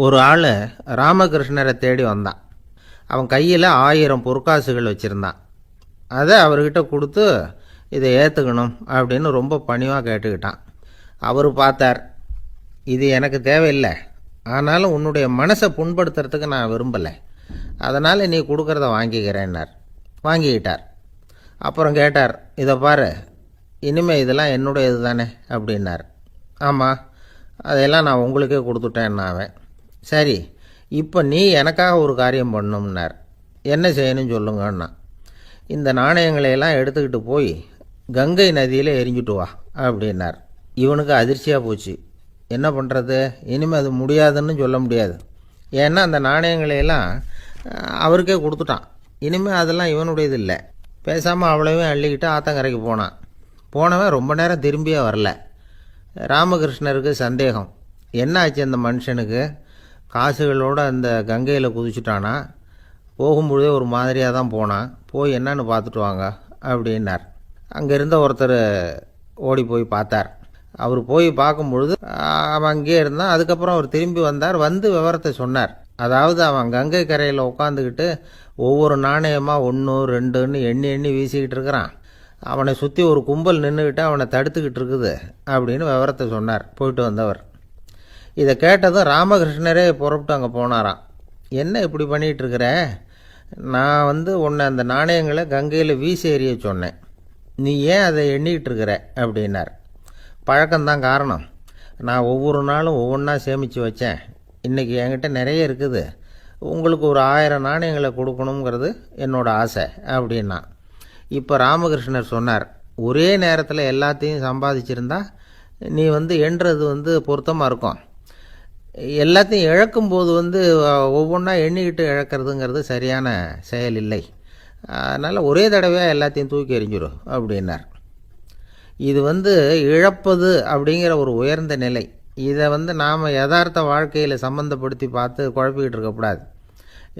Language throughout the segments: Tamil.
ஒரு ஆள் ராமகிருஷ்ணரை தேடி வந்தான். அவன் கையில் 1000 பொற்காசுகள் வச்சுருந்தான். அதை அவர்கிட்ட கொடுத்து இதை ஏற்றுக்கணும் அப்படின்னு ரொம்ப பணிவாக கேட்டுக்கிட்டான். அவர் பார்த்தார், இது எனக்கு தேவையில்லை, ஆனாலும் உன்னுடைய மனசை புண்படுத்துறதுக்கு நான் விரும்பலை, அதனால் நீ கொடுக்குறத வாங்கிக்கிறேன்னார். வாங்கிக்கிட்டார். அப்புறம் கேட்டார், இதை பாரு, இனிமேல் இதெல்லாம் என்னுடைய இது தானே அப்படின்னார். ஆமாம், அதையெல்லாம் நான் உங்களுக்கே கொடுத்துட்டேன். அவன், சரி, இப்போ நீ எனக்காக ஒரு காரியம் பண்ணணும்னார். என்ன செய்யணும்னு சொல்லுங்கன்னா, இந்த நாணயங்களையெல்லாம் எடுத்துக்கிட்டு போய் கங்கை நதியில் எரிஞ்சுட்டு வா அப்படின்னார். இவனுக்கு அதிர்ச்சியாக போச்சு. என்ன பண்ணுறது, இனிமேல் அது முடியாதுன்னு சொல்ல முடியாது. ஏன்னா அந்த நாணயங்களையெல்லாம் அவருக்கே கொடுத்துட்டான். இனிமேல் அதெல்லாம் இவனுடையது இல்லை. பேசாமல் அவ்வளோவே அள்ளிக்கிட்டு ஆத்தங்கரைக்கு போனான். போனவன் ரொம்ப நேரம் திரும்பியே வரல. ராமகிருஷ்ணருக்கு சந்தேகம், என்ன ஆச்சு அந்த மனுஷனுக்கு, காசுகளோடு அந்த கங்கையில் குதிச்சுட்டானா, போகும்பொழுதே ஒரு மாதிரியாக தான் போனான், போய் என்னன்னு பார்த்துட்டு வாங்க அப்படின்னார். அங்கே இருந்த ஒருத்தர் ஓடி போய் பார்த்தார். அவர் போய் பார்க்கும்பொழுது அவன் அங்கேயே இருந்தான். அதுக்கப்புறம் அவர் திரும்பி வந்தார். வந்து விவரத்தை சொன்னார். அதாவது அவன் கங்கை கரையில் உட்காந்துக்கிட்டு ஒவ்வொரு நாணயமாக 1 2ன்னு எண்ணி எண்ணி வீசிக்கிட்டு இருக்கிறான். அவனை சுற்றி ஒரு கும்பல் நின்றுக்கிட்டு அவனை தடுத்துக்கிட்டு இருக்குது அப்படின்னு விவரத்தை சொன்னார் போயிட்டு வந்தவர். இதை கேட்டதும் ராமகிருஷ்ணரே புறப்பட்டு அங்கே போனாராம். என்ன இப்படி பண்ணிகிட்டு இருக்கிற, நான் உன்னை அந்த நாணயங்களை கங்கையில் வீசி எறிய சொன்னேன், நீ ஏன் அதை எண்ணிக்கிட்டு இருக்கிற அப்படின்னார். பழக்கம்தான் காரணம், நான் ஒவ்வொரு நாளும் ஒவ்வொன்றா சேமித்து வச்சேன். இன்றைக்கி என்கிட்ட நிறைய இருக்குது, உங்களுக்கு ஒரு 1000 நாணயங்களை கொடுக்கணுங்கிறது என்னோட ஆசை அப்படின்னா. இப்போ ராமகிருஷ்ணர் சொன்னார், ஒரே நேரத்தில் எல்லாத்தையும் சம்பாதிச்சிருந்தா நீ எண்ணுறது பொருத்தமாக இருக்கும். எல்லாத்தையும் இழக்கும்போது ஒவ்வொன்றா எண்ணிக்கிட்டு இழக்கிறதுங்கிறது சரியான செயல் இல்லை. அதனால் ஒரே தடவையாக எல்லாத்தையும் தூக்கி எறிஞ்சிடும் அப்படின்னார். இது இழப்பது அப்படிங்கிற ஒரு உயர்ந்த நிலை. இதை நாம் யதார்த்த வாழ்க்கையில் சம்மந்தப்படுத்தி பார்த்து குழப்பிக்கிட்டு இருக்கக்கூடாது.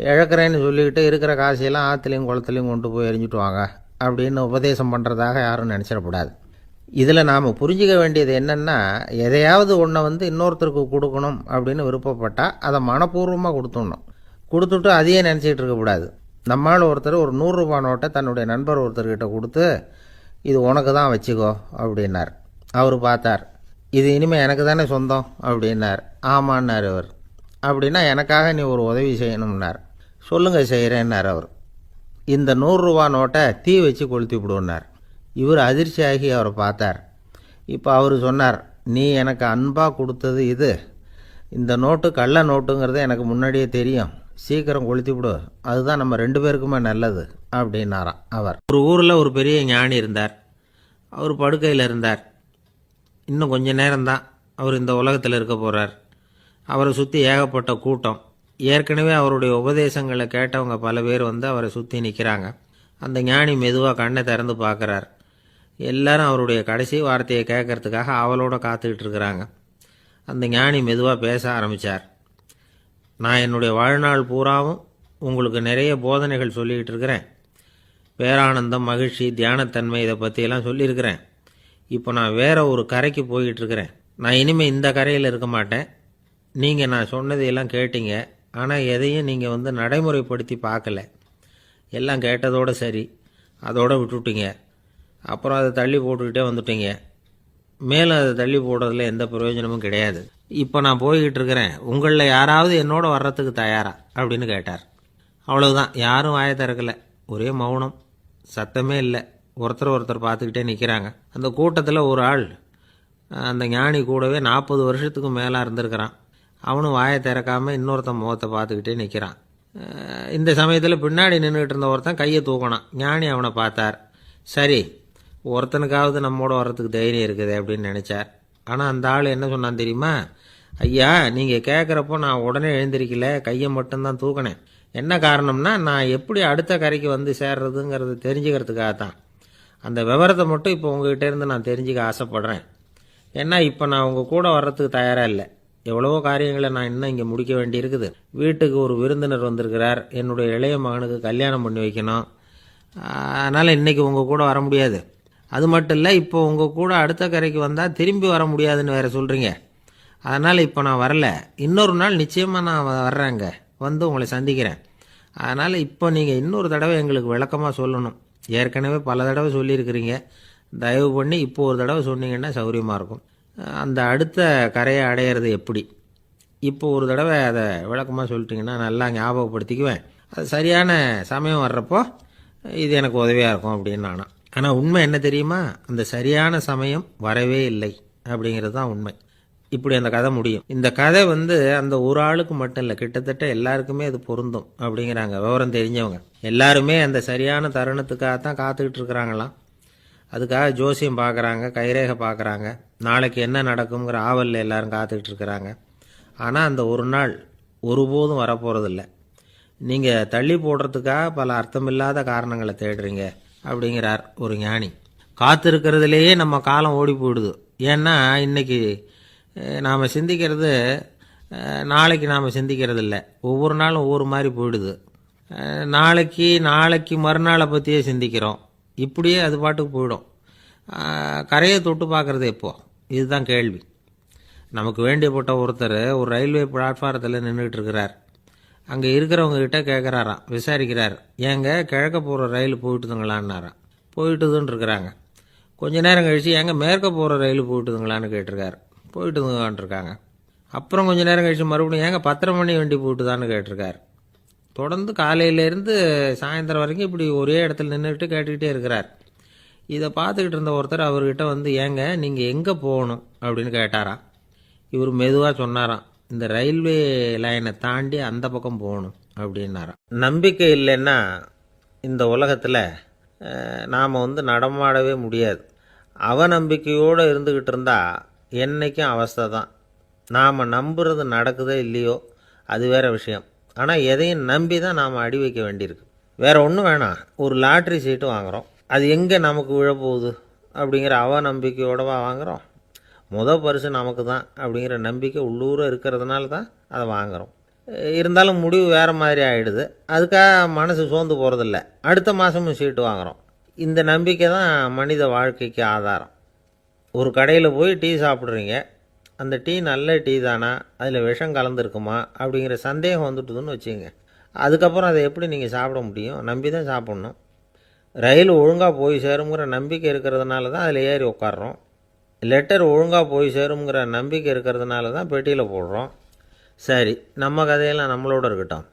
இழக்கிறேன்னு சொல்லிக்கிட்டு இருக்கிற காசையெல்லாம் ஆற்றுலையும் குளத்துலையும் கொண்டு போய் எறிஞ்சிட்டு வாங்க அப்படின்னு உபதேசம் பண்ணுறதாக யாரும் நினச்சிடக்கூடாது. இதில் நாம் புரிஞ்சிக்க வேண்டியது என்னென்னா, எதையாவது ஒன்றை இன்னொருத்தருக்கு கொடுக்கணும் அப்படின்னு விருப்பப்பட்டால் அதை மனப்பூர்வமாக கொடுத்துடணும். கொடுத்துட்டு அதையே நினச்சிக்கிட்டு இருக்கக்கூடாது. நம்மால் ஒருத்தர் ஒரு 100 ரூபா நோட்டை தன்னுடைய நண்பர் ஒருத்தர்கிட்ட கொடுத்து, இது உனக்கு தான் வச்சுக்கோ அப்படின்னார். அவர் பார்த்தார், இது இனிமேல் எனக்கு தானே சொந்தம் அப்படின்னார். ஆமான்னார் அவர். அப்படின்னா எனக்காக நீ ஒரு உதவி செய்யணும்னார். சொல்லுங்கள் செய்கிறேன்னார் அவர். இந்த 100 ரூபா நோட்டை தீ வச்சு கொளுத்தி விடுன்னார். இவர் அதிர்ச்சியாகி அவரை பார்த்தார். இப்போ அவர் சொன்னார், நீ எனக்கு அன்பாக கொடுத்தது இது, இந்த நோட்டு கள்ள நோட்டுங்கிறது எனக்கு முன்னாடியே தெரியும், சீக்கிரம் கொளுத்தி விடு, அதுதான் நம்ம 2 பேருக்குமே நல்லது அப்படின்னாராம் அவர். ஒரு ஊரில் ஒரு பெரிய ஞானி இருந்தார். அவர் படுக்கையில் இருந்தார். இன்னும் கொஞ்ச நேரம்தான் அவர் இந்த உலகத்தில் இருக்க போகிறார். அவரை சுற்றி ஏகப்பட்ட கூட்டம். ஏற்கனவே அவருடைய உபதேசங்களை கேட்டவங்க பல பேர் அவரை சுற்றி நிற்கிறாங்க. அந்த ஞானி மெதுவாக கண்ணை திறந்து பார்க்குறார். எல்லாரும் அவருடைய கடைசி வார்த்தையை கேட்கறதுக்காக அவளோட காத்துக்கிட்டு இருக்கிறாங்க. அந்த ஞானி மெதுவாக பேச ஆரம்பித்தார். நான் என்னுடைய வாழ்நாள் பூராவும் உங்களுக்கு நிறைய போதனைகள் சொல்லிக்கிட்டு இருக்கிறேன். பேரானந்தம், மகிழ்ச்சி, தியானத்தன்மை, இதை பற்றியெல்லாம் சொல்லியிருக்கிறேன். இப்போ நான் வேற ஒரு கரைக்கு போய்கிட்டு இருக்கிறேன். நான் இனிமேல் இந்த கரையில் இருக்க மாட்டேன். நீங்கள் நான் சொன்னதையெல்லாம் கேட்டீங்க, ஆனால் எதையும் நீங்கள் நடைமுறைப்படுத்தி பார்க்கல. எல்லாம் கேட்டதோடு சரி, அதோடு விட்டுவிட்டீங்க. அப்புறம் அதை தள்ளி போட்டுக்கிட்டே வந்துட்டீங்க. மேலும் அதை தள்ளி போடுறதுல எந்த பிரயோஜனமும் கிடையாது. இப்போ நான் போய்கிட்டு இருக்கிறேன், உங்களில் யாராவது என்னோட வர்றதுக்கு தயாரா அப்படின்னு கேட்டார். அவ்வளவுதான், யாரும் வாயை திறக்கலை. ஒரே மௌனம், சத்தமே இல்லை. ஒருத்தர் பார்த்துக்கிட்டே நிற்கிறாங்க. அந்த கூட்டத்தில் ஒரு ஆள் அந்த ஞானி கூடவே 40 வருஷத்துக்கு மேலே இருந்திருக்கிறான். அவனும் வாயை திறக்காமல் இன்னொருத்தன் முகத்தை பார்த்துக்கிட்டே நிற்கிறான். இந்த சமயத்தில் பின்னாடி நின்றுக்கிட்டு இருந்த ஒருத்தன் கையை தூக்கினான். ஞானி அவனை பார்த்தார். சரி, ஒருத்தனுக்காவது நம்மோட வர்றதுக்கு தைரியம் இருக்குது அப்படின்னு நினச்சார். ஆனால் அந்த ஆள் என்ன சொன்னான் தெரியுமா? ஐயா, நீங்கள் கேட்குறப்போ நான் உடனே எழுந்திருக்கல, கையை மட்டும்தான் தூக்கினேன். என்ன காரணம்னா, நான் எப்படி அடுத்த கரைக்கு சேர்றதுங்கிறது தெரிஞ்சுக்கிறதுக்காகத்தான். அந்த விவரத்தை மட்டும் இப்போ உங்ககிட்ட இருந்து நான் தெரிஞ்சுக்க ஆசைப்படுறேன். ஏன்னா இப்போ நான் உங்கள் கூட வர்றதுக்கு தயாராக இல்லை. எவ்வளவோ காரியங்களை நான் இன்னும் இங்கே முடிக்க வேண்டி இருக்குது. வீட்டுக்கு ஒரு விருந்தினர் வந்திருக்கிறார், என்னுடைய இளைய மகனுக்கு கல்யாணம் பண்ணி வைக்கணும். அதனால் இன்றைக்கி உங்கள் கூட வர முடியாது. அது மட்டும் இல்லை, இப்போ உங்கள் கூட அடுத்த கரைக்கு வந்தால் திரும்பி வர முடியாதுன்னு வேறு சொல்கிறீங்க. அதனால் இப்போ நான் வரல, இன்னொரு நாள் நிச்சயமாக நான் வர்றேங்க, வந்து உங்களை சந்திக்கிறேன். அதனால் இப்போ நீங்கள் இன்னொரு தடவை எங்களுக்கு விளக்கமாக சொல்லணும். ஏற்கனவே பல தடவை சொல்லியிருக்கிறீங்க, தயவு பண்ணி இப்போ ஒரு தடவை சொன்னீங்கன்னா சௌகரியமாக இருக்கும். அந்த அடுத்த கரையை அடையிறது எப்படி, இப்போ ஒரு தடவை அதை விளக்கமாக சொல்லிட்டீங்கன்னா நல்லா ஞாபகப்படுத்திக்குவேன். அது சரியான சமயம் வர்றப்போ இது எனக்கு உதவியாக இருக்கும் அப்படின்னு நானும். ஆனால் உண்மை என்ன தெரியுமா, அந்த சரியான சமயம் வரவே இல்லை அப்படிங்கிறது தான் உண்மை. இப்படி அந்த கதை முடியும். இந்த கதை அந்த ஒரு ஆளுக்கு மட்டும் இல்லை, கிட்டத்தட்ட எல்லாருக்குமே அது பொருந்தும் அப்படிங்கிறாங்க விவரம் தெரிஞ்சவங்க. எல்லாருமே அந்த சரியான தருணத்துக்காகத்தான் காத்துக்கிட்டு இருக்கிறாங்களாம். அதுக்காக ஜோசியம் பார்க்குறாங்க, கைரேகை பார்க்குறாங்க, நாளைக்கு என்ன நடக்குங்கிற ஆவலில் எல்லாரும் காத்துக்கிட்டு இருக்கிறாங்க. ஆனால் அந்த ஒரு நாள் ஒருபோதும் வரப்போகிறதில்ல. நீங்கள் தள்ளி போடுறதுக்காக பல அர்த்தமில்லாத காரணங்களை தேடுறீங்க அப்படிங்கிறார் ஒரு ஞானி. காத்திருக்கிறதுலேயே நம்ம காலம் ஓடி போயிடுது. ஏன்னா இன்னைக்கு நாம் சிந்திக்கிறது நாளைக்கு நாம் சிந்திக்கிறது இல்லை. ஒவ்வொரு நாளும் ஒவ்வொரு மாதிரி போயிடுது. நாளைக்கு மறுநாளை பற்றியே சிந்திக்கிறோம். இப்படியே அது பாட்டுக்கு போயிடும். கரையை தொட்டு பார்க்குறது எப்போ, இதுதான் கேள்வி. நமக்கு வேண்டியப்பட்ட ஒருத்தர் ஒரு ரயில்வே பிளாட்ஃபாரத்தில் நின்றுட்டு இருக்கிறார். அங்கே இருக்கிறவங்க கிட்ட கேட்குறாராம், விசாரிக்கிறார், ஏங்க கிழக்க போகிற ரயில் போயிட்டுதுங்களான்னாராம். போயிட்டுதுன்னு இருக்கிறாங்க. கொஞ்ச நேரம் கழித்து ஏங்க மேற்க போகிற ரயில் போயிட்டுதுங்களான்னு கேட்டிருக்காரு. போயிட்டுதுங்களான் இருக்காங்க. அப்புறம் கொஞ்ச நேரம் கழித்து மறுபடியும் ஏங்க 10:30 மணி வண்டி போயிட்டுதான்னு கேட்டிருக்காரு. தொடர்ந்து காலையிலேருந்து சாயந்தரம் வரைக்கும் இப்படி ஒரே இடத்துல நின்றுட்டு கேட்டுக்கிட்டே இருக்கிறார். இதை பார்த்துக்கிட்டு இருந்த ஒருத்தர் அவர்கிட்ட ஏங்க நீங்கள் எங்கே போகணும் அப்படின்னு கேட்டாராம். இவர் மெதுவாக சொன்னாராம், இந்த ரயில்வே லைனை தாண்டி அந்த பக்கம் போகணும் அப்படின்னாராம். நம்பிக்கை இல்லைன்னா இந்த உலகத்தில் நாம் நடமாடவே முடியாது. அவநம்பிக்கையோடு இருந்துக்கிட்டு இருந்தால் என்றைக்கும் அவஸ்தை தான். நாம் நம்புறது நடக்குதோ இல்லையோ அது வேறு விஷயம். ஆனால் எதையும் நம்பி தான் நாம் அடி வைக்க வேண்டியிருக்கு. வேறு ஒன்றும் வேணாம், ஒரு லாட்ரி சீட்டு வாங்குகிறோம், அது எங்கே நமக்கு விழப்போகுது அப்படிங்கிற அவநம்பிக்கையோடவா வாங்குகிறோம். பரிசு நமக்கு தான் அப்படிங்கிற நம்பிக்கை உள்ளூர இருக்கிறதுனால தான் அதை வாங்குகிறோம். இருந்தாலும் முடிவு வேறு மாதிரி ஆகிடுது. அதுக்காக மனசு சோர்ந்து போகிறதில்ல, அடுத்த மாதமும் சீட்டு வாங்குகிறோம். இந்த நம்பிக்கை தான் மனித வாழ்க்கைக்கு ஆதாரம். ஒரு கடையில் போய் டீ சாப்பிட்றீங்க, அந்த டீ நல்ல டீ தானா, அதில் விஷம் கலந்துருக்குமா அப்படிங்கிற சந்தேகம் வந்துட்டுதுன்னு வச்சுங்க. அதுக்கப்புறம் அதை எப்படி நீங்கள் சாப்பிட முடியும்? நம்பி தான் சாப்பிட்ணும். ரயில் ஒழுங்காக போய் சேருங்கிற நம்பிக்கை இருக்கிறதுனால தான் அதில் ஏறி உட்காடுறோம். லெட்டர் ஒழுங்காக போய் சேருங்கிற நம்பிக்கை இருக்கிறதுனால தான் பெட்டியில் போடுறோம். சரி, நம்ம கதையெல்லாம் நம்மளோட இருக்கட்டும்.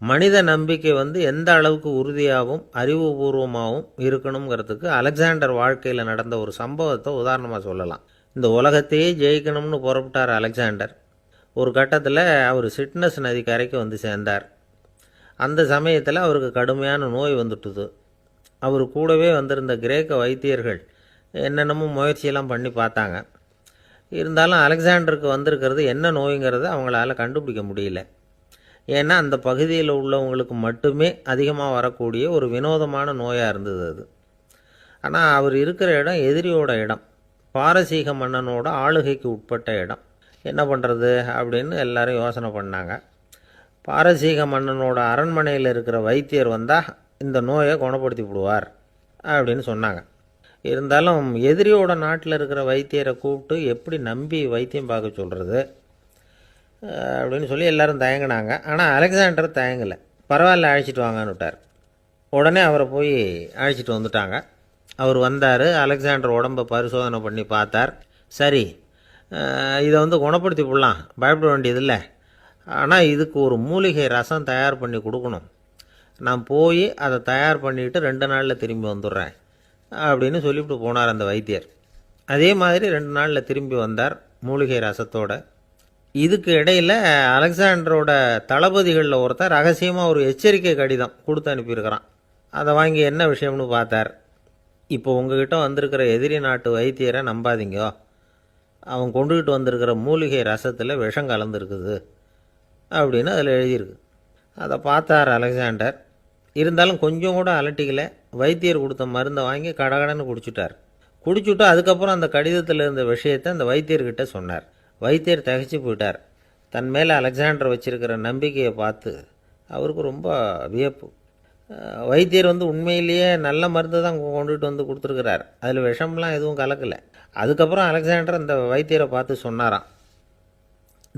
மனித நம்பிக்கை எந்த அளவுக்கு உறுதியாகவும் அறிவுபூர்வமாகவும் இருக்கணுங்கிறதுக்கு அலெக்சாண்டர் வாழ்க்கையில் நடந்த ஒரு சம்பவத்தை உதாரணமாக சொல்லலாம். இந்த உலகத்தையே ஜெயிக்கணும்னு புறப்பட்டார் அலெக்சாண்டர். ஒரு கட்டத்தில் அவர் சிட்னஸ் நதி கரைக்கு சேர்ந்தார். அந்த சமயத்தில் அவருக்கு கடுமையான நோய் வந்துட்டுது. அவர் கூடவே வந்திருந்த கிரேக்க வைத்தியர்கள் என்னென்னமோ முயற்சியெல்லாம் பண்ணி பார்த்தாங்க. இருந்தாலும் அலெக்சாண்டருக்கு வந்திருக்கிறது என்ன நோய்ங்கிறத அவங்களால கண்டுபிடிக்க முடியல. ஏன்னா அந்த பகுதியில் உள்ளவங்களுக்கு மட்டுமே அதிகமாக வரக்கூடிய ஒரு வினோதமான நோயாக இருந்தது அது. ஆனால் அவர் இருக்கிற இடம் எதிரியோட இடம், பாரசீக மன்னனோட ஆளுகைக்கு உட்பட்ட இடம். என்ன பண்ணுறது அப்படின்னு எல்லாரும் யோசனை பண்ணாங்க. பாரசீக மன்னனோட அரண்மனையில் இருக்கிற வைத்தியர் வந்தால் இந்த நோயை குணப்படுத்தி விடுவார் அப்படின்னு சொன்னாங்க. இருந்தாலும் எதிரியோட நாட்டில் இருக்கிற வைத்தியரை கூப்பிட்டு எப்படி நம்பி வைத்தியம் பார்க்க சொல்கிறது அப்படின்னு சொல்லி எல்லோரும் தயங்கினாங்க. ஆனால் அலெக்சாண்டர் தயங்கலை. பரவாயில்ல, அழைச்சிட்டு வாங்கன்னு விட்டார். உடனே அவரை போய் அழைச்சிட்டு வந்துட்டாங்க. அவர் வந்தார். அலெக்சாண்டர் உடம்பை பரிசோதனை பண்ணி பார்த்தார். சரி, இதை குணப்படுத்தி விடலாம், பயப்பட வேண்டியதில்லை. ஆனால் இதுக்கு ஒரு மூலிகை ரசம் தயார் பண்ணி கொடுக்கணும். நான் போய் அதை தயார் பண்ணிவிட்டு 2 நாளில் திரும்பி வந்துடுறேன் அப்படின்னு சொல்லிவிட்டு போனார் அந்த வைத்தியர். அதே மாதிரி 2 நாளில் திரும்பி வந்தார் மூலிகை ரசத்தோட. இதுக்கு இடையில் அலெக்சாண்டரோட தளபதிகளில் ஒருத்தர் ரகசியமாக ஒரு எச்சரிக்கை கடிதம் கொடுத்து அனுப்பியிருக்கிறான். அதை வாங்கி என்ன விஷயம்னு பார்த்தார். இப்போ உங்ககிட்ட வந்திருக்கிற எதிரி நாட்டு வைத்தியரை நம்பாதீங்க, அவன் கொண்டுகிட்டு வந்திருக்கிற மூலிகை ரசத்தில் விஷம் கலந்துருக்குது அப்படின்னு அதில் எழுதியிருக்கு. அதை பார்த்தார் அலெக்சாண்டர். இருந்தாலும் கொஞ்சம் கூட அலட்டிக்கலை. வைத்தியர் கொடுத்த மருந்தை வாங்கி கடகடன்னு குடிச்சுட்டு அதுக்கப்புறம் அந்த கடிதத்தில் இருந்த விஷயத்தை அந்த வைத்தியர்கிட்ட சொன்னார். வைத்தியர் திகைச்சு போயிட்டார். தன் மேலே அலெக்சாண்டர் வச்சிருக்கிற நம்பிக்கையை பார்த்து அவருக்கு ரொம்ப வியப்பு. வைத்தியர் உண்மையிலேயே நல்ல மருந்து தான் கொண்டுகிட்டு கொடுத்துருக்கிறார், அதில் விஷம்லாம் எதுவும் கலக்கலை. அதுக்கப்புறம் அலெக்சாண்டர் அந்த வைத்தியரை பார்த்து சொன்னாராம்,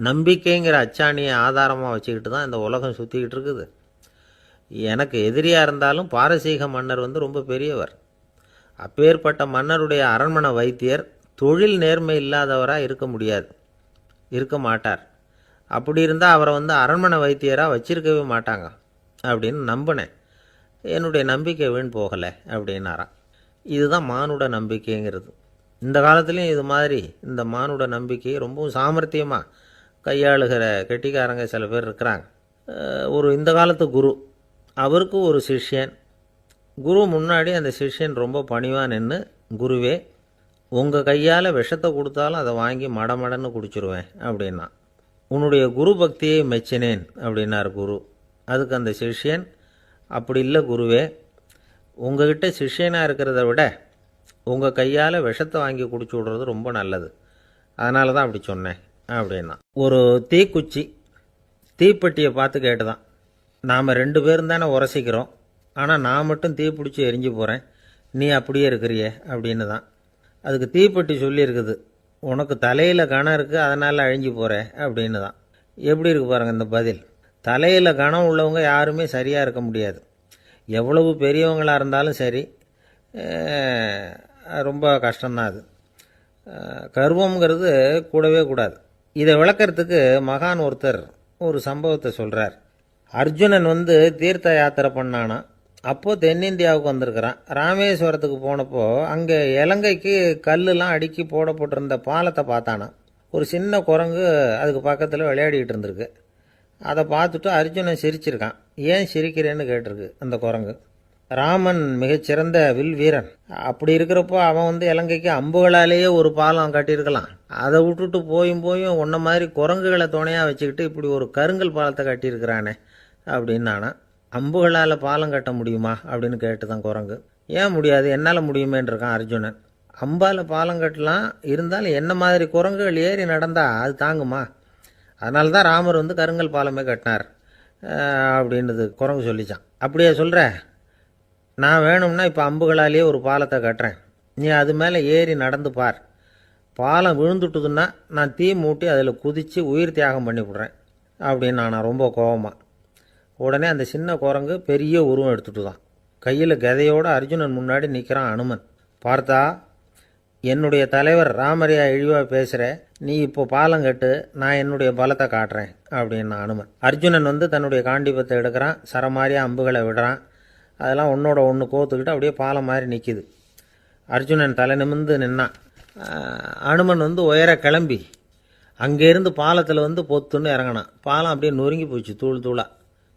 நம்பிக்கைங்கிற அச்சாணியை ஆதாரமாக வச்சுக்கிட்டு தான் இந்த உலகம் சுற்றிக்கிட்டு இருக்குது. எனக்கு எதிரியாக இருந்தாலும் பாரசீக மன்னர் ரொம்ப பெரியவர். அப்பேற்பட்ட மன்னருடைய அரண்மனை வைத்தியர் தொழில் நேர்மை இல்லாதவராக இருக்க முடியாது, இருக்க மாட்டார். அப்படி இருந்தால் அவரை அரண்மனை வைத்தியராக வச்சிருக்கவே மாட்டாங்க அப்படின்னு நம்பினேன். என்னுடைய நம்பிக்கை வீண் போகலை அப்படின்னாராம். இதுதான் மானுட நம்பிக்கைங்கிறது. இந்த காலத்துலேயும் இது மாதிரி இந்த மானுட நம்பிக்கையை ரொம்பவும் சாமர்த்தியமாக கையாளுகிற கெட்டிக்காரங்க சில பேர் இருக்கிறாங்க. இந்த காலத்து குரு, அவருக்கு ஒரு சிஷ்யன். குரு முன்னாடி அந்த சிஷ்யன் ரொம்ப பணிவாக நின்று, குருவே உங்கள் கையால் விஷத்தை கொடுத்தாலும் அதை வாங்கி மடமடன்னு குடிச்சிருவேன் அப்படின்னா. உன்னுடைய குரு பக்தியை மெச்சினேன் அப்படின்னார் குரு. அதுக்கு அந்த சிஷ்யன், அப்படி இல்லை குருவே, உங்ககிட்ட சிஷ்யனாக இருக்கிறத விட உங்கள் கையால் விஷத்தை வாங்கி குடிச்சு விடுறது ரொம்ப நல்லது, அதனால தான் அப்படி சொன்னேன் அப்படின்னா. ஒரு தீக்குச்சி தீப்பெட்டியை பார்த்து கேட்டுதான், நாம் 2 பேரும் தானே உரசிக்கிறோம், ஆனால் நான் மட்டும் தீ பிடிச்சி எரிஞ்சு போகிறேன், நீ அப்படியே இருக்கிறியே அப்படின்னு தான். அதுக்கு தீப்பெட்டி சொல்லியிருக்குது, உனக்கு தலையில் கணம் இருக்குது அதனால் அழிஞ்சு போகிற அப்படின்னு தான். எப்படி இருக்கு பாருங்கள் இந்த பதில். தலையில் கணம் உள்ளவங்க யாருமே சரியாக இருக்க முடியாது. எவ்வளவு பெரியவங்களாக இருந்தாலும் சரி, ரொம்ப கஷ்டம்தான் அது. கர்வம்ங்கிறது கூடவே கூடாது. இதை விளக்கிறதுக்கு மகான் ஒருத்தர் ஒரு சம்பவத்தை சொல்கிறார். அர்ஜுனன் தீர்த்த யாத்திரை பண்ணானா. அப்போது தென்னிந்தியாவுக்கு வந்திருக்கிறான். ராமேஸ்வரத்துக்கு போனப்போ அங்கே இலங்கைக்கு கல்லுலாம் அடுக்கி போடப்பட்டிருந்த பாலத்தை பார்த்தானா. ஒரு சின்ன குரங்கு அதுக்கு பக்கத்தில் விளையாடிக்கிட்டு இருந்திருக்கு. அதை பார்த்துட்டு அர்ஜுனன் சிரிச்சிருக்கான். ஏன் சிரிக்கிறேன்னு கேட்டிருக்கு அந்த குரங்கு. ராமன் மிகச்சிறந்த வில் வீரன். அப்படி இருக்கிறப்போ அவன் இலங்கைக்கு அம்புகளாலேயே ஒரு பாலம் கட்டியிருக்கலாம். அதை விட்டுட்டு போயும் உன்ன மாதிரி குரங்குகளை துணையாக வச்சுக்கிட்டு இப்படி ஒரு கருங்கல் பாலத்தை கட்டியிருக்கிறானே அப்படின்னானா. அம்புகளால் பாலம் கட்ட முடியுமா அப்படின்னு கேட்டு தான் குரங்கு. ஏன் முடியாது, என்னால் முடியுமேன்னு இருக்கான் அர்ஜுனன். அம்பால் பாலம் கட்டலாம், இருந்தாலும் என்ன மாதிரி குரங்குகள் ஏறி நடந்தால் அது தாங்குமா? அதனால தான் ராமர் கருங்கல் பாலமே கட்டினார் அப்படின்றது குரங்கு சொல்லிச்சான். அப்படியே சொல்கிற, நான் வேணும்னா இப்போ அம்புகளாலேயே ஒரு பாலத்தை கட்டுறேன், நீ அது மேலே ஏறி நடந்து பார். பாலம் விழுந்துட்டுதுன்னா நான் தீ மூட்டி அதில் குதித்து உயிர் தியாகம் பண்ணி விட்றேன் அப்படின்னு நான் ரொம்ப கோபமாக. உடனே அந்த சின்ன குரங்கு பெரிய உருவம் எடுத்துட்டு தான் கையில் கதையோடு அர்ஜுனன் முன்னாடி நிற்கிறான் அனுமன். பார்த்தா, என்னுடைய தலைவர் ராமரையா இழிவாக பேசுகிற, நீ இப்போ பாலம் கட்டு, நான் என்னுடைய பலத்தை காட்டுறேன் அப்படின்னு அனுமன். அர்ஜுனன் தன்னுடைய காண்டிபத்தை எடுக்கிறான், சரமாரியாக அம்புகளை விடுறான். அதெல்லாம் ஒன்றோட ஒன்று கோத்துக்கிட்டு அப்படியே பாலம் மாதிரி நிற்கிது. அர்ஜுனன் தலை நிமிர்ந்து நின்னான். அனுமன் உயர கிளம்பி அங்கேருந்து பாலத்தில் பொத்துன்னு இறங்கினான். பாலம் அப்படியே நொறுங்கி போச்சு தூள் தூளாக.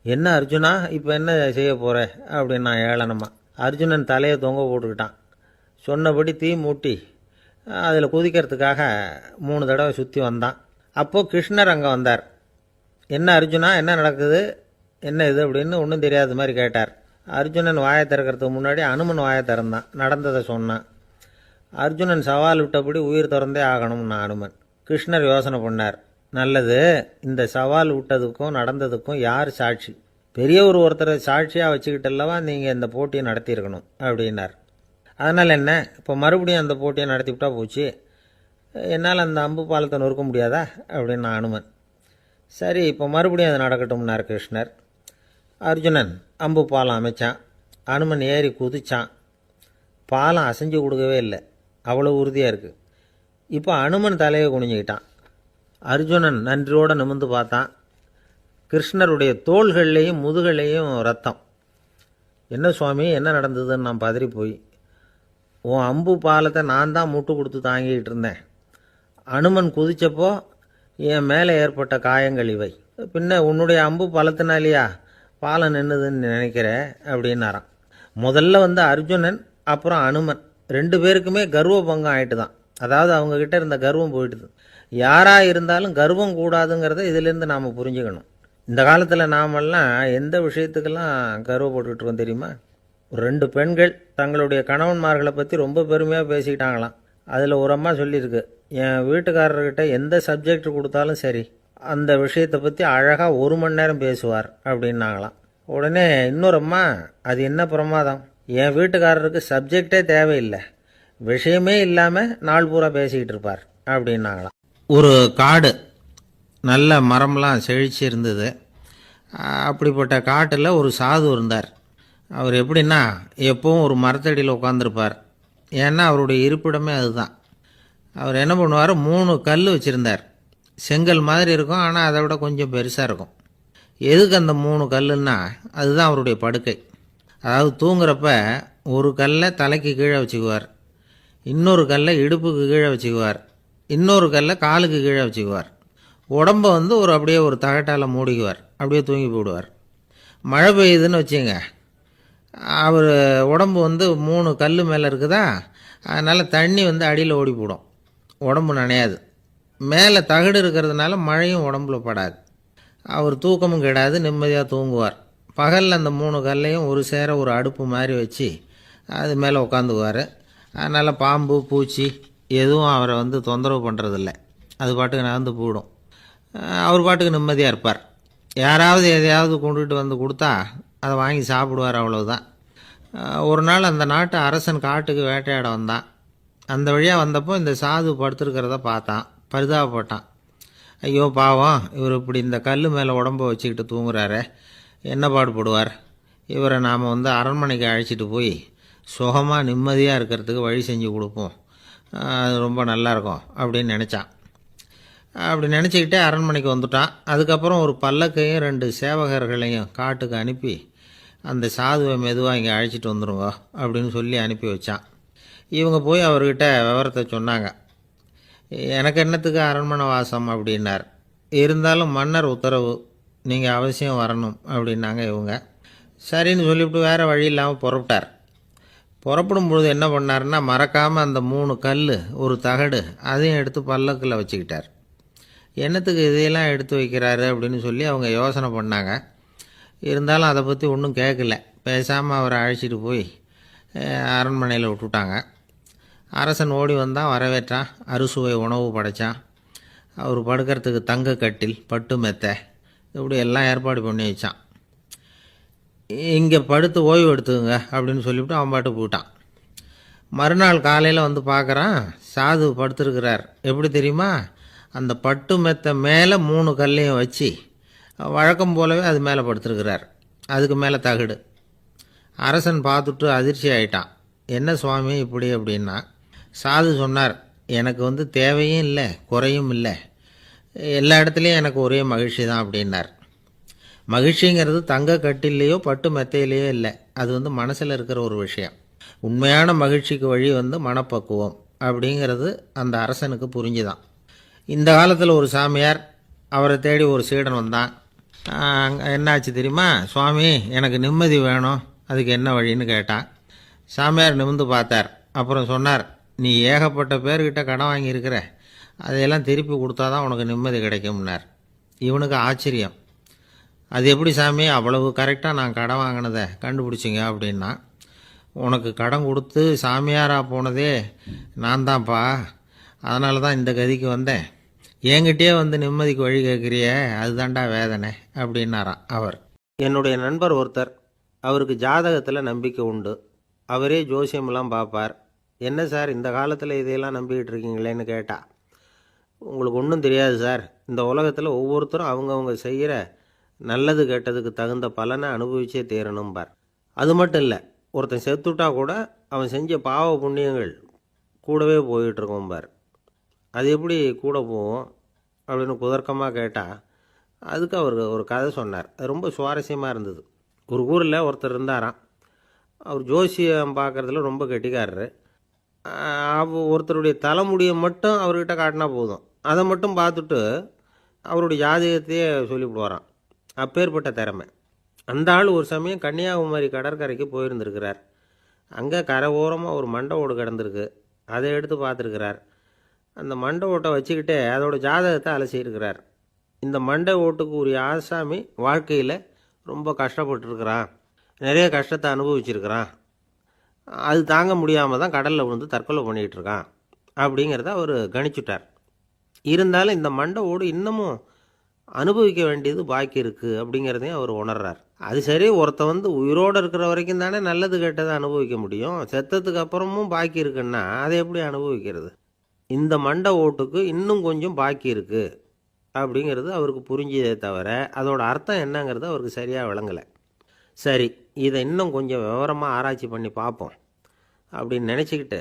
என்ன அர்ஜுனா, இப்போ என்ன செய்ய போகிற அப்படின்னு நான் ஏளனமா. அர்ஜுனன் தலையை தொங்க போட்டுக்கிட்டான். சொன்னபடி தீ மூட்டி அதில் குதிக்கிறதுக்காக 3 தடவை சுற்றி வந்தான். அப்போது கிருஷ்ணர் அங்கே வந்தார். என்ன அர்ஜுனா, என்ன நடக்குது, என்ன இது அப்படின்னு ஒன்றும் தெரியாத மாதிரி கேட்டார். அர்ஜுனன் வாயை திறக்கிறதுக்கு முன்னாடி அனுமன் வாயை திறந்தான், நடந்ததை சொன்னான். அர்ஜுனன் சவால் விட்டபடி உயிர் திறந்தே ஆகணும்னா அனுமன். கிருஷ்ணர் யோசனை பண்ணார். நல்லது, இந்த சவால் விட்டதுக்கும் நடந்ததுக்கும் யார் சாட்சி? பெரியவர் ஒருத்தரை சாட்சியாக வச்சுக்கிட்டல்லவா நீங்கள் இந்த போட்டியை நடத்தியிருக்கணும் அப்படின்னார். அதனால் என்ன, இப்போ மறுபடியும் அந்த போட்டியை நடத்திவிட்டா போச்சு, என்னால் அந்த அம்பு பாலத்தை நொறுக்க முடியாதா அப்படின்னு அனுமன். சரி, இப்போ மறுபடியும் அது நடக்கட்டும்னார் கிருஷ்ணர். அர்ஜுனன் அம்பு பாலம் அமைச்சான். அனுமன் ஏறி குதிச்சான். பாலம் அசைஞ்சு கொடுக்கவே இல்லை, அவ்வளோ உறுதியாக இருக்குது. இப்போ அனுமன் தலையை குனிஞ்சிக்கிட்டான். அர்ஜுனன் நன்றியோடு நிமிர்ந்து பார்த்தான். கிருஷ்ணருடைய தோள்கள்லேயும் முதுகள்லேயும் ரத்தம். என்ன சுவாமி, என்ன நடந்ததுன்னு நான் பதறி போய், உன் அம்பு பாலத்தை நான் தான் முட்டு கொடுத்து தாங்கிக்கிட்டு இருந்தேன். அனுமன் குதித்தப்போ என் மேலே ஏற்பட்ட காயங்கள் இவை. பின்ன உன்னுடைய அம்பு பலத்தினாலேயா பாலம் நின்றுதுன்னு நினைக்கிற அப்படின்னாரான். முதல்ல அர்ஜுனன் அப்புறம் அனுமன் 2 பேருக்குமே கர்வ பங்கம் ஆகிட்டு தான். அதாவது அவங்கக்கிட்ட இருந்த கர்வம் போயிட்டுது. யாராக இருந்தாலும் கர்வம் கூடாதுங்கிறத இதிலேருந்து நாம் புரிஞ்சுக்கணும். இந்த காலத்தில் நாமெல்லாம் எந்த விஷயத்துக்கெல்லாம் கர்வப்பட்டுக்கிட்டு இருக்கோம் தெரியுமா? 2 பெண்கள் தங்களுடைய கணவன்மார்களை பற்றி ரொம்ப பெருமையாக பேசிக்கிட்டாங்களாம். அதில் ஒரு அம்மா சொல்லியிருக்கு, என் வீட்டுக்காரர்கிட்ட எந்த சப்ஜெக்ட் கொடுத்தாலும் சரி அந்த விஷயத்தை பற்றி அழகாக 1 மணி நேரம் பேசுவார் அப்படின்னாங்களாம். உடனே இன்னொரு அம்மா, அது என்ன பிரமாதம், என் வீட்டுக்காரருக்கு சப்ஜெக்டே தேவையில்லை, விஷயமே இல்லாமல் நாள் பூரா பேசிக்கிட்டு இருப்பார் அப்படின்னாங்களாம். ஒரு காடு, நல்ல மரம்லாம் செழிச்சு இருந்தது. அப்படிப்பட்ட காட்டில் ஒரு சாது இருந்தார். அவர் எப்படின்னா எப்பவும் ஒரு மரத்தடியில் உட்காந்துருப்பார். ஏன்னா அவருடைய இருப்பிடமே அதுதான். அவர் என்ன பண்ணுவார், 3 கல் வச்சுருந்தார். செங்கல் மாதிரி இருக்கும், ஆனால் அதை விட கொஞ்சம் பெருசாக இருக்கும். எதுக்கு அந்த 3 கல்லுன்னா அதுதான் அவருடைய படுக்கை. அதாவது தூங்குறப்ப ஒரு கல்லை தலைக்கு கீழே வச்சுக்குவார், இன்னொரு கல்லை இடுப்புக்கு கீழே வச்சுக்குவார், இன்னொரு கல்லை காலுக்கு கீழே வச்சுக்குவார். உடம்பை வந்து அப்படியே ஒரு தகட்டால் மூடிக்குவார், அப்படியே தூங்கி போடுவார். மழை பெய்யுதுன்னு வச்சுங்க, அவர் உடம்பு வந்து 3 கல் மேலே இருக்குதா, அதனால் தண்ணி வந்து அடியில் ஓடி போடும், உடம்பு நனையாது. மேலே தகடு இருக்கிறதுனால மழையும் உடம்புல படாது. அவர் தூக்கமும் கெடாது, நிம்மதியாக தூங்குவார். பகலில் அந்த 3 கல்லையும் ஒரு சேர ஒரு அடுப்பு மாதிரி வச்சு அது மேலே உட்காந்துக்குவார். அதனால் பாம்பு பூச்சி எதுவும் அவரை வந்து தொந்தரவு பண்ணுறதில்ல, அது பாட்டுக்கு நகர்ந்து போயிடும். அவர் பாட்டுக்கு நிம்மதியாக இருப்பார். யாராவது எதையாவது கொண்டுகிட்டு வந்து கொடுத்தா அதை வாங்கி சாப்பிடுவார், அவ்வளவுதான். ஒரு நாள் அந்த நாட்டு அரசன் காட்டுக்கு வேட்டையாட வந்தான். அந்த வழியாக வந்தப்போ இந்த சாது படுத்துருக்கிறத பார்த்தான், பரிதாபப்பட்டான். ஐயோ பாவம், இவர் இப்படி இந்த கல் மேலே உடம்பை வச்சுக்கிட்டு தூங்குறாரு, என்ன பாடுபடுவார். இவரை நாம் வந்து அரண்மனைக்கு அழைச்சிட்டு போய் சுகமாக நிம்மதியாக இருக்கிறதுக்கு வழி செஞ்சு கொடுப்போம், அது ரொம்ப நல்லாயிருக்கும் அப்படின்னு நினச்சான். அப்படி நினச்சிக்கிட்டே அரண்மனைக்கு வந்துட்டான். அதுக்கப்புறம் ஒரு பல்லக்கையும் 2 சேவகர்களையும் காட்டுக்கு அனுப்பி அந்த சாதுவை மெதுவாக இங்கே அழைச்சிட்டு வந்துடுங்க அப்படின்னு சொல்லி அனுப்பி வச்சான். இவங்க போய் அவர்கிட்ட விவரத்தை சொன்னாங்க. எனக்கு என்னத்துக்கு அரண்மனை வாசம் அப்படின்னார். இருந்தாலும் மன்னர் உத்தரவு, நீங்கள் அவசியம் வரணும் அப்படின்னாங்க இவங்க. சரின்னு சொல்லிவிட்டு வேறு வழி இல்லாமல் புறப்பட்டார். புறப்படும் பொழுது என்ன பண்ணார்னா, மறக்காமல் அந்த 3 கல் ஒரு தகடு அதையும் எடுத்து பல்லக்கில் வச்சுக்கிட்டார். என்னத்துக்கு இதையெல்லாம் எடுத்து வைக்கிறாரு அப்படின்னு சொல்லி அவங்க யோசனை பண்ணாங்க. இருந்தாலும் அதை பற்றி ஒன்றும் கேட்கல. பேசாமல் அவரை அழைச்சிட்டு போய் அரண்மனையில் விட்டுட்டாங்க. அரசன் ஓடி வந்தான், வரவேற்றான், அறுசுவை உணவு படைத்தான். அவர் படுக்கிறதுக்கு தங்க கட்டில், பட்டு மெத்தை, இப்படி எல்லாம் ஏற்பாடு பண்ணி வச்சான். இங்கே படுத்து ஓய்வு எடுத்துக்குங்க அப்படின்னு சொல்லிவிட்டு அவன் பாட்டு போயிட்டான். மறுநாள் காலையில் வந்து பார்க்குறான், சாது படுத்துருக்கிறார். எப்படி தெரியுமா, அந்த பட்டு மெத்தை மேலே 3 கல்லையும் வச்சு வழக்கம் போலவே அது மேலே படுத்துருக்கிறார். அதுக்கு மேலே தகடு. அரசன் பார்த்துட்டு அதிர்ச்சி ஆயிட்டான். என்ன சுவாமி இப்படி அப்படின்னா, சாது சொன்னார், எனக்கு வந்து தேவையும் இல்லை குறையும் இல்லை, எல்லா இடத்துலையும் எனக்கு ஒரே மகிழ்ச்சி தான் அப்படின்னார். மகிழ்ச்சிங்கிறது தங்க கட்டிலேயோ பட்டு மெத்தையிலேயோ இல்லை, அது வந்து மனசில் இருக்கிற ஒரு விஷயம். உண்மையான மகிழ்ச்சிக்கு வழி வந்து மனப்பக்குவம் அப்படிங்கிறது அந்த அரசனுக்கு புரிஞ்சுதான். இந்த காலத்தில் ஒரு சாமியார், அவரை தேடி ஒரு சீடன் வந்தான். என்னாச்சு தெரியுமா, சுவாமி எனக்கு நிம்மதி வேணும், அதுக்கு என்ன வழின்னு கேட்டான். சாமியார் நிமிர்ந்து பார்த்தார். அப்புறம் சொன்னார், நீ ஏகப்பட்ட பேர்கிட்ட கடன் வாங்கியிருக்கிற, அதையெல்லாம் திருப்பி கொடுத்தா தான் உனக்கு நிம்மதி கிடைக்கும்னார். இவனுக்கு ஆச்சரியம். அது எப்படி சாமி, அவ்வளவு கரெக்டாக நான் கடன் வாங்கினதை கண்டுபிடிச்சிங்க அப்படின்னா. உனக்கு கடன் கொடுத்து சாமியாராக போனதே நான் தான்ப்பா, அதனால தான் இந்த கதிக்கு வந்தேன். என்கிட்டயே வந்து நிம்மதிக்கு வழி கேட்குறிய, அதுதான்டா வேதனை அப்படின்னாராம் அவர். என்னுடைய நண்பர் ஒருத்தர், அவருக்கு ஜாதகத்தில் நம்பிக்கை உண்டு, அவரே ஜோசியமெல்லாம் பார்ப்பார். என்ன சார் இந்த காலத்தில் இதையெல்லாம் நம்பிக்கிட்டு இருக்கீங்களேன்னு கேட்டா, உங்களுக்கு ஒன்றும் தெரியாது சார், இந்த உலகத்தில் ஒவ்வொருத்தரும் அவங்கவுங்க செய்கிற நல்லது கெட்டதுக்கு தகுந்த பலனை அனுபவிச்சே தீரணும்பார். அது மட்டும் இல்லை, ஒருத்தன் செத்துட்டா கூட அவன் செஞ்ச பாவ புண்ணியங்கள் கூடவே போயிட்டுருக்கோம்பார். அது எப்படி கூட போவோம் அப்படின்னு குதர்க்கமாக கேட்டால், அதுக்கு அவர் ஒரு கதை சொன்னார். அது ரொம்ப சுவாரஸ்யமாக இருந்தது. ஒரு ஊரில் ஒருத்தர் இருந்தாராம். அவர் ஜோசியம் பார்க்குறதுல ரொம்ப கெட்டிக்காரரு. ஒருத்தருடைய தலைமுடியை மட்டும் அவர்கிட்ட காட்டினா போதும், அதை மட்டும் பார்த்துட்டு அவருடைய ஜாதகத்தையே சொல்லிவிடுவாராம். அப்பேற்பட்ட திறமை. அந்த ஆள் ஒரு சமயம் கன்னியாகுமரி கடற்கரைக்கு போயிருந்திருக்கிறார். அங்கே கரை ஓரமாக ஒரு மண்டை ஓடு கிடந்திருக்கு, அதை எடுத்து பார்த்துருக்கிறார். அந்த மண்டை ஓட்டை வச்சுக்கிட்டே அதோட ஜாதகத்தை அலசியிருக்கிறார். இந்த மண்டை ஓட்டுக்கு உரிய ஆசாமி வாழ்க்கையில் ரொம்ப கஷ்டப்பட்டுருக்கிறான், நிறைய கஷ்டத்தை அனுபவிச்சிருக்கிறான், அது தாங்க முடியாமல் தான் கடலில் விழுந்து தற்கொலை பண்ணிகிட்டு இருக்கான் அப்படிங்கிறத அவர் கணிச்சுட்டார். இருந்தாலும் இந்த மண்டை ஓடு இன்னமும் அனுபவிக்க வேண்டியது பாக்கி இருக்குது அப்படிங்கிறதையும் அவர் உணர்றார். அது சரி, ஒருத்தன் வந்து உயிரோடு இருக்கிற வரைக்கும் தானே நல்லது கெட்டதை அனுபவிக்க முடியும், செத்ததுக்கு அப்புறமும் பாக்கி இருக்குன்னா அதை எப்படி அனுபவிக்கிறது? இந்த மண்டை ஓட்டுக்கு இன்னும் கொஞ்சம் பாக்கி இருக்குது, அப்படிங்கிறது அவருக்கு புரிஞ்சதே தவிர அதோட அர்த்தம் என்னங்கிறது அவருக்கு சரியாக விளங்கலை. சரி, இதை இன்னும் கொஞ்சம் விவரமாக ஆராய்ச்சி பண்ணி பார்ப்போம் அப்படின்னு நினச்சிக்கிட்டு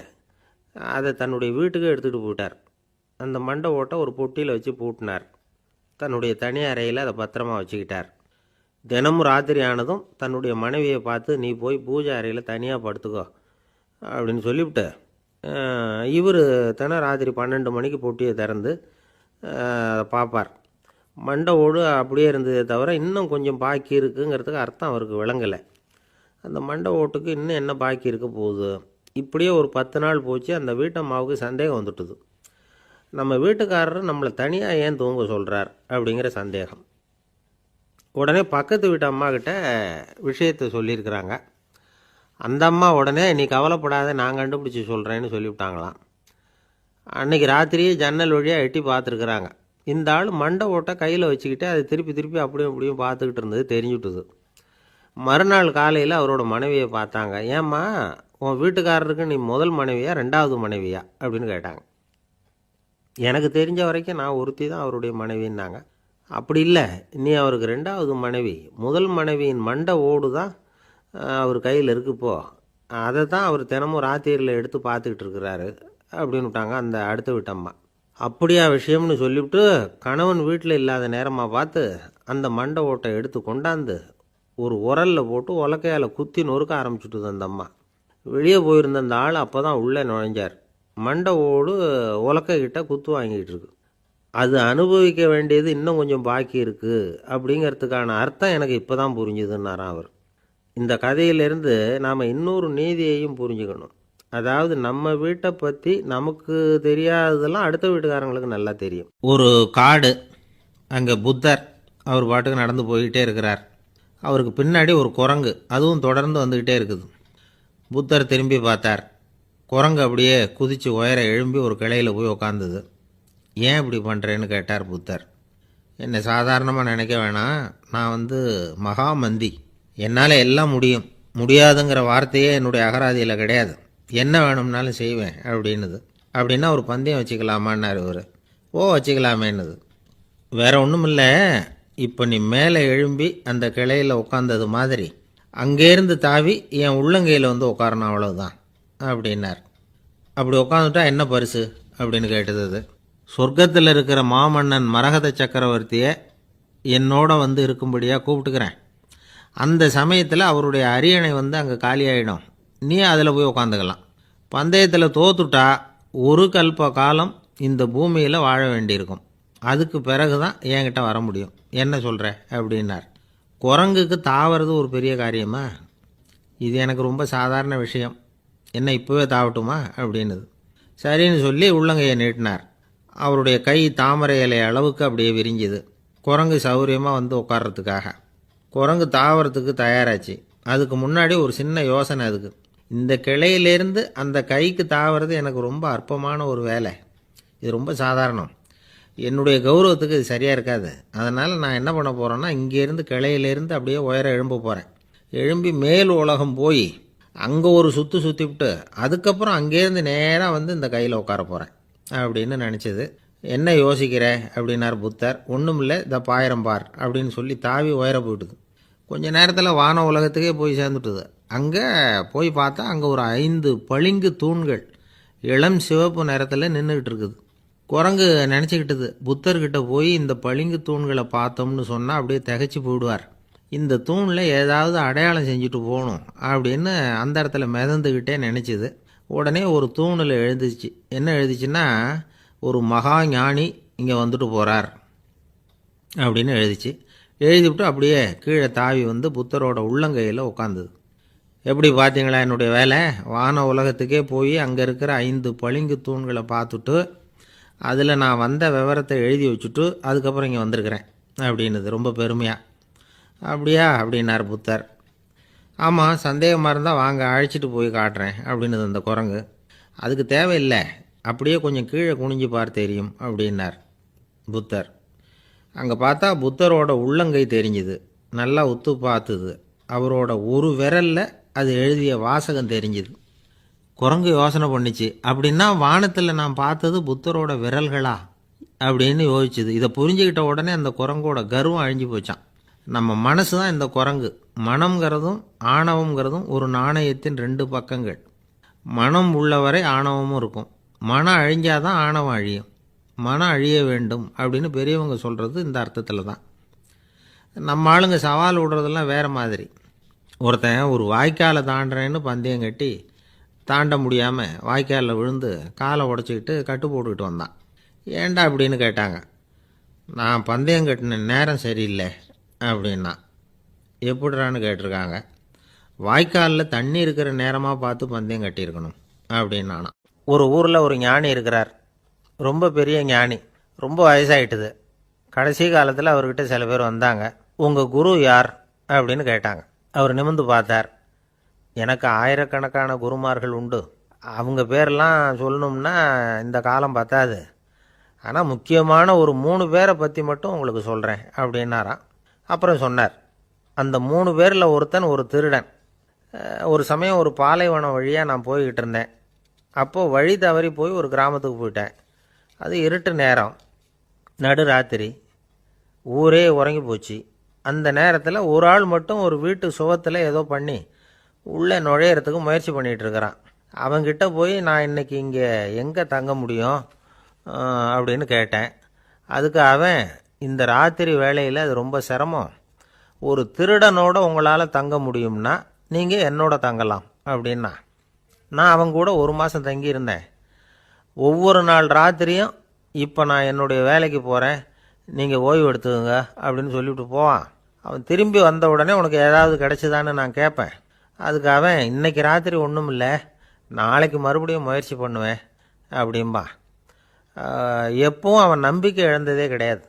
அதை தன்னுடைய வீட்டுக்கு எடுத்துகிட்டு போயிட்டார். அந்த மண்டை ஓட்டை ஒரு பொட்டியில் வச்சு பூட்டினார். தன்னுடைய தனி அறையில் அதை பத்திரமா வச்சுக்கிட்டார். தினமும் ராத்திரி ஆனதும் தன்னுடைய மனைவியை பார்த்து, நீ போய் பூஜை அறையில் தனியாக படுத்துக்கோ அப்படின்னு சொல்லிவிட்டு இவர் தினம் ராத்திரி 12 மணிக்கு பொட்டியை திறந்து பார்ப்பார். மண்டை ஓடு அப்படியே இருந்ததே தவிர இன்னும் கொஞ்சம் பாக்கி இருக்குங்கிறதுக்கு அர்த்தம் அவருக்கு விளங்கலை. அந்த மண்டை ஓட்டுக்கு இன்னும் என்ன பாக்கி இருக்க போகுது? இப்படியே ஒரு 10 நாள் போச்சு. அந்த வீட்டம்மாவுக்கு சந்தேகம் வந்துட்டுது. நம்ம வீட்டுக்காரர் நம்மளை தனியாக ஏன் தூங்க சொல்கிறார் அப்படிங்கிற சந்தேகம். உடனே பக்கத்து வீட்டு அம்மாக்கிட்ட விஷயத்தை சொல்லியிருக்கிறாங்க. அந்த அம்மா உடனே, நீ கவலைப்படாத, நான் கண்டுபிடிச்சி சொல்கிறேன்னு சொல்லிவிட்டாங்களாம். அன்றைக்கி ராத்திரியே ஜன்னல் வழியாக எட்டி பார்த்துருக்குறாங்க. இந்த ஆள் மண்டை ஓட்டை கையில் வச்சுக்கிட்டு அதை திருப்பி அப்படியும் இப்படியும் பார்த்துக்கிட்டு இருந்தது தெரிஞ்சுட்டுது. மறுநாள் காலையில் அவரோட மனைவியை பார்த்தாங்க. ஏம்மா, உன் வீட்டுக்காரருக்கு நீ முதல் மனைவியா 2வது மனைவியா அப்படின்னு கேட்டாங்க. எனக்கு தெரிஞ்ச வரைக்கும் நான் ஒருத்தி தான் அவருடைய மனைவின்னாங்க. அப்படி இல்லை, நீ அவருக்கு 2வது மனைவி. முதல் மனைவியின் மண்டை ஓடு தான் அவர் கையில் இருக்குப்போ, அதை தான் அவர் தினமும் ராத்திரியில் எடுத்து பார்த்துக்கிட்டு இருக்கிறாரு அப்படின்னு விட்டாங்க அந்த அடுத்த வீட்டம்மா. அப்படியா விஷயம்னு சொல்லிவிட்டு கணவன் வீட்டில் இல்லாத நேரமாக பார்த்து அந்த மண்டை ஓட்டை எடுத்து கொண்டாந்து ஒரு உரலில் போட்டு உலக்கையால் குத்தி நொறுக்க ஆரம்பிச்சுட்டுது அந்த அம்மா. வெளியே போயிருந்த அந்த ஆள் அப்போ தான் உள்ளே நுழைஞ்சார். மண்டை ஓடு உலக்கைக்கிட்ட குத்து வாங்கிட்டு இருக்கு. அது அனுபவிக்க வேண்டியது இன்னும் கொஞ்சம் பாக்கி இருக்குது அப்படிங்கிறதுக்கான அர்த்தம் எனக்கு இப்போ தான் புரிஞ்சுதுன்னாராம் அவர். இந்த கதையிலேருந்து நாம் இன்னொரு நீதியையும் புரிஞ்சுக்கணும். அதாவது நம்ம வீட்டை பற்றி நமக்கு தெரியாததெல்லாம் அடுத்த வீட்டுக்காரங்களுக்கு நல்லா தெரியும். ஒரு காடு, அங்கே புத்தர் அவர் பாட்டுக்கு நடந்து போய்கிட்டே இருக்கிறார். அவருக்கு பின்னாடி ஒரு குரங்கு, அதுவும் தொடர்ந்து வந்துக்கிட்டே இருக்குது. புத்தர் திரும்பி பார்த்தார். குரங்கு அப்படியே குதித்து உயர எழும்பி ஒரு கிளையில் போய் உக்காந்துது. ஏன் இப்படி பண்ணுறேன்னு கேட்டார் புத்தர். என்னை சாதாரணமாக நினைக்க வேணாம், நான் மகாமந்தி, என்னால் எல்லாம் முடியும், முடியாதுங்கிற வார்த்தையே என்னுடைய அகராதியில் கிடையாது, என்ன வேணும்னாலும் செய்வேன் அப்படின்னுது. அப்படின்னா ஒரு பந்தயம் வச்சுக்கலாமான்னார் இவர். ஓ, வச்சுக்கலாமேன்னுது. வேற ஒன்றும் இல்லை, இப்போ நீ மேலே எழும்பி அந்த கிளையில் உட்காந்தது மாதிரி அங்கேருந்து தாவி என் உள்ளங்கையில் உட்காரணும், அவ்வளவுதான் அப்படின்னார். அப்படி உட்காந்துட்டா என்ன பரிசு அப்படின்னு கேட்டது அது. சொர்க்கத்தில் இருக்கிற மாமன்னன் மரகத சக்கரவர்த்தியை என்னோட இருக்கும்படியாக கூப்பிட்டுக்கிறேன். அந்த சமயத்தில் அவருடைய அரியணை அங்கே காலியாகிடும், நீ அதில் போய் உட்காந்துக்கலாம். பந்தயத்தில் தோத்துட்டா ஒரு கல்ப காலம் இந்த பூமியில் வாழ வேண்டியிருக்கும், அதுக்கு பிறகு தான் என்கிட்ட வர முடியும், என்ன சொல்கிற அப்படின்னார். குரங்குக்கு தாவறது ஒரு பெரிய காரியமா? இது எனக்கு ரொம்ப சாதாரண விஷயம், என்ன இப்போவே தாவட்டுமா அப்படின்னுது. சரின்னு சொல்லி உள்ளங்கையை நீட்டினார். அவருடைய கை தாமரை இலை அளவுக்கு அப்படியே விரிஞ்சுது. குரங்கு சௌகரியமாக உட்கார்றதுக்காக. குரங்கு தாவறதுக்கு தயாராச்சு. அதுக்கு முன்னாடி ஒரு சின்ன யோசனை அதுக்கு. இந்த கிளையிலேருந்து அந்த கைக்கு தாவறது எனக்கு ரொம்ப அற்பமான ஒரு வேலை, இது ரொம்ப சாதாரணம், என்னுடைய கௌரவத்துக்கு இது சரியாக இருக்காது. அதனால் நான் என்ன பண்ண போகிறேன்னா, இங்கேருந்து கிளையிலேருந்து அப்படியே உயர எழும்ப போகிறேன். எழும்பி மேல் உலகம் போய் அங்கே ஒரு சுற்றிவிட்டு அதுக்கப்புறம் அங்கேருந்து நேராக இந்த கையில் உட்கார போகிறேன் அப்படின்னு நினச்சிது. என்ன யோசிக்கிற அப்படின்னார் புத்தர். ஒன்றும் இல்லை, இந்த பாயிரம் பார் அப்படின்னு சொல்லி தாவி உயர போயிட்டுது. கொஞ்ச நேரத்தில் வான உலகத்துக்கே போய் சேர்ந்துட்டுது. அங்கே போய் பார்த்தா அங்கே ஒரு 5 பளிங்கு தூண்கள் இளம் சிவப்பு நிறத்தில் நின்றுக்கிட்டு இருக்குது. குரங்கு நினச்சிக்கிட்டது, புத்தர்கிட்ட போய் இந்த பளிங்கு தூண்களை பார்த்தோம்னு சொன்னால் அப்படியே திகைச்சு போயிடுவார், இந்த தூணில் ஏதாவது அடையாளம் செஞ்சுட்டு போகணும் அப்படின்னு அந்த இடத்துல மிதந்துக்கிட்டே நினச்சிது. உடனே ஒரு தூணில் எழுதிச்சு. என்ன எழுதிச்சுன்னா, ஒரு மகா ஞானி இங்கே வந்துட்டு போகிறார் அப்படின்னு எழுதிச்சு. எழுதிவிட்டு அப்படியே கீழே தாவி புத்தரோட உள்ளங்கையில் உட்காந்துது. எப்படி பார்த்தீங்களா என்னுடைய வேலை? வான உலகத்துக்கே போய் அங்கே இருக்கிற 5 பளிங்கு தூண்களை பார்த்துட்டு அதில் நான் வந்த விவரத்தை எழுதி வச்சுட்டு அதுக்கப்புறம் இங்கே வந்திருக்கிறேன் அப்படின்னுது ரொம்ப பெருமையாக. அப்படியா அப்படின்னார் புத்தர். ஆமாம், சந்தேகமாக இருந்தால் வாங்க, அழைச்சிட்டு போய் காட்டுறேன் அப்படின்னுது அந்த குரங்கு. அதுக்கு தேவையில்லை, அப்படியே கொஞ்சம் கீழே குனிஞ்சு பார்த்து தெரியும் அப்படின்னார் புத்தர். அங்கே பார்த்தா புத்தரோட உள்ளங்கை தெரிஞ்சுது. நல்லா உத்து பார்த்துது. அவரோட ஒரு விரலில் அது எழுதிய வாசகம் தெரிஞ்சுது. குரங்கு யோசனை பண்ணிச்சு, அப்படின்னா வானத்தில் நான் பார்த்தது புத்தரோட விரல்களா அப்படின்னு யோசிச்சுது. இதை புரிஞ்சுக்கிட்ட உடனே அந்த குரங்கோட கர்வம் அழிஞ்சு போச்சான். நம்ம மனசு தான் இந்த குரங்கு. மனம்ங்கிறதும் ஆணவம்ங்கிறதும் ஒரு நாணயத்தின் ரெண்டு பக்கங்கள். மனம் உள்ளவரை ஆணவமும் இருக்கும். மனம் அழிஞ்சாதான் ஆணவம் அழியும். மனம் அழிய வேண்டும் அப்படின்னு பெரியவங்க சொல்கிறது இந்த அர்த்தத்தில் தான். நம்ம ஆளுங்க சவால் விடுறதெல்லாம் வேறு மாதிரி. ஒருத்தன் ஒரு வாய்க்காலை தாண்டுறேன்னு பந்தயம் கட்டி தாண்ட முடியாமல் வாய்க்காலில் விழுந்து காலை உடச்சிக்கிட்டு கட்டு போட்டுக்கிட்டு வந்தான். ஏன்டா அப்படின்னு கேட்டாங்க. நான் பந்தயம் கட்டின நேரம் சரியில்லை அப்படின்னா. எப்படிறான்னு கேட்டிருக்காங்க. வாய்க்காலில் தண்ணி இருக்கிற நேரமாக பார்த்து பந்தயம் கட்டியிருக்கணும் அப்படின்னானா. ஒரு ஊரில் ஒரு ஞானி இருக்கிறார். ரொம்ப பெரிய ஞானி. ரொம்ப வயசாகிட்டுது. கடைசி காலத்தில் அவர்கிட்ட சில பேர் வந்தாங்க. உங்கள் குரு யார் அப்படின்னு கேட்டாங்க. அவர் நிமிர்ந்து பார்த்தார். எனக்கு ஆயிரக்கணக்கான குருமார்கள் உண்டு. அவங்க பேரெல்லாம் சொல்லணும்னா இந்த காலம் பத்தாது. ஆனால் முக்கியமான ஒரு 3 பேரை பற்றி மட்டும் உங்களுக்கு சொல்கிறேன் அப்படின்னாராம். அப்புறம் சொன்னார். அந்த 3 பேரில் ஒருத்தன் ஒரு திருடன். ஒரு சமயம் ஒரு பாலைவனம் வழியாக நான் போய்கிட்டு இருந்தேன். அப்போது வழி தவறி போய் ஒரு கிராமத்துக்கு போயிட்டேன். அது இருட்டு நேரம், நடு ராத்திரி, ஊரே உறங்கி போச்சு. அந்த நேரத்தில் ஒரு ஆள் மட்டும் ஒரு வீட்டு சுவத்தில் ஏதோ பண்ணி உள்ளே நுழையிறதுக்கு முயற்சி பண்ணிகிட்டு இருக்கிறான். அவங்கிட்ட போய் நான் இன்றைக்கி இங்கே எங்கே தங்க முடியும் அப்படின்னு கேட்டேன். அதுக்கு அவன், இந்த ராத்திரி வேளையில் அது ரொம்ப சிரமம், ஒரு திருடனோட உங்களால் தங்க முடியும்னா நீங்கள் என்னோட தங்கலாம் அப்படின்னா. நான் அவங்க கூட 1 மாதம் தங்கியிருந்தேன். ஒவ்வொரு நாள் ராத்திரியும் இப்போ நான் என்னுடைய வேலைக்கு போகிறேன், நீங்கள் ஓய்வு எடுத்துக்கோங்க அப்படின்னு சொல்லிவிட்டு போவான். அவன் திரும்பி வந்த உடனே உனக்கு ஏதாவது கிடச்சிதான்னு நான் கேட்பேன். அதுக்கு அவன், இன்றைக்கி ராத்திரி ஒன்றும் இல்லை, நாளைக்கு மறுபடியும் முயற்சி பண்ணுவேன் அப்படின்பா. எப்பவும் அவன் நம்பிக்கை இழந்ததே கிடையாது.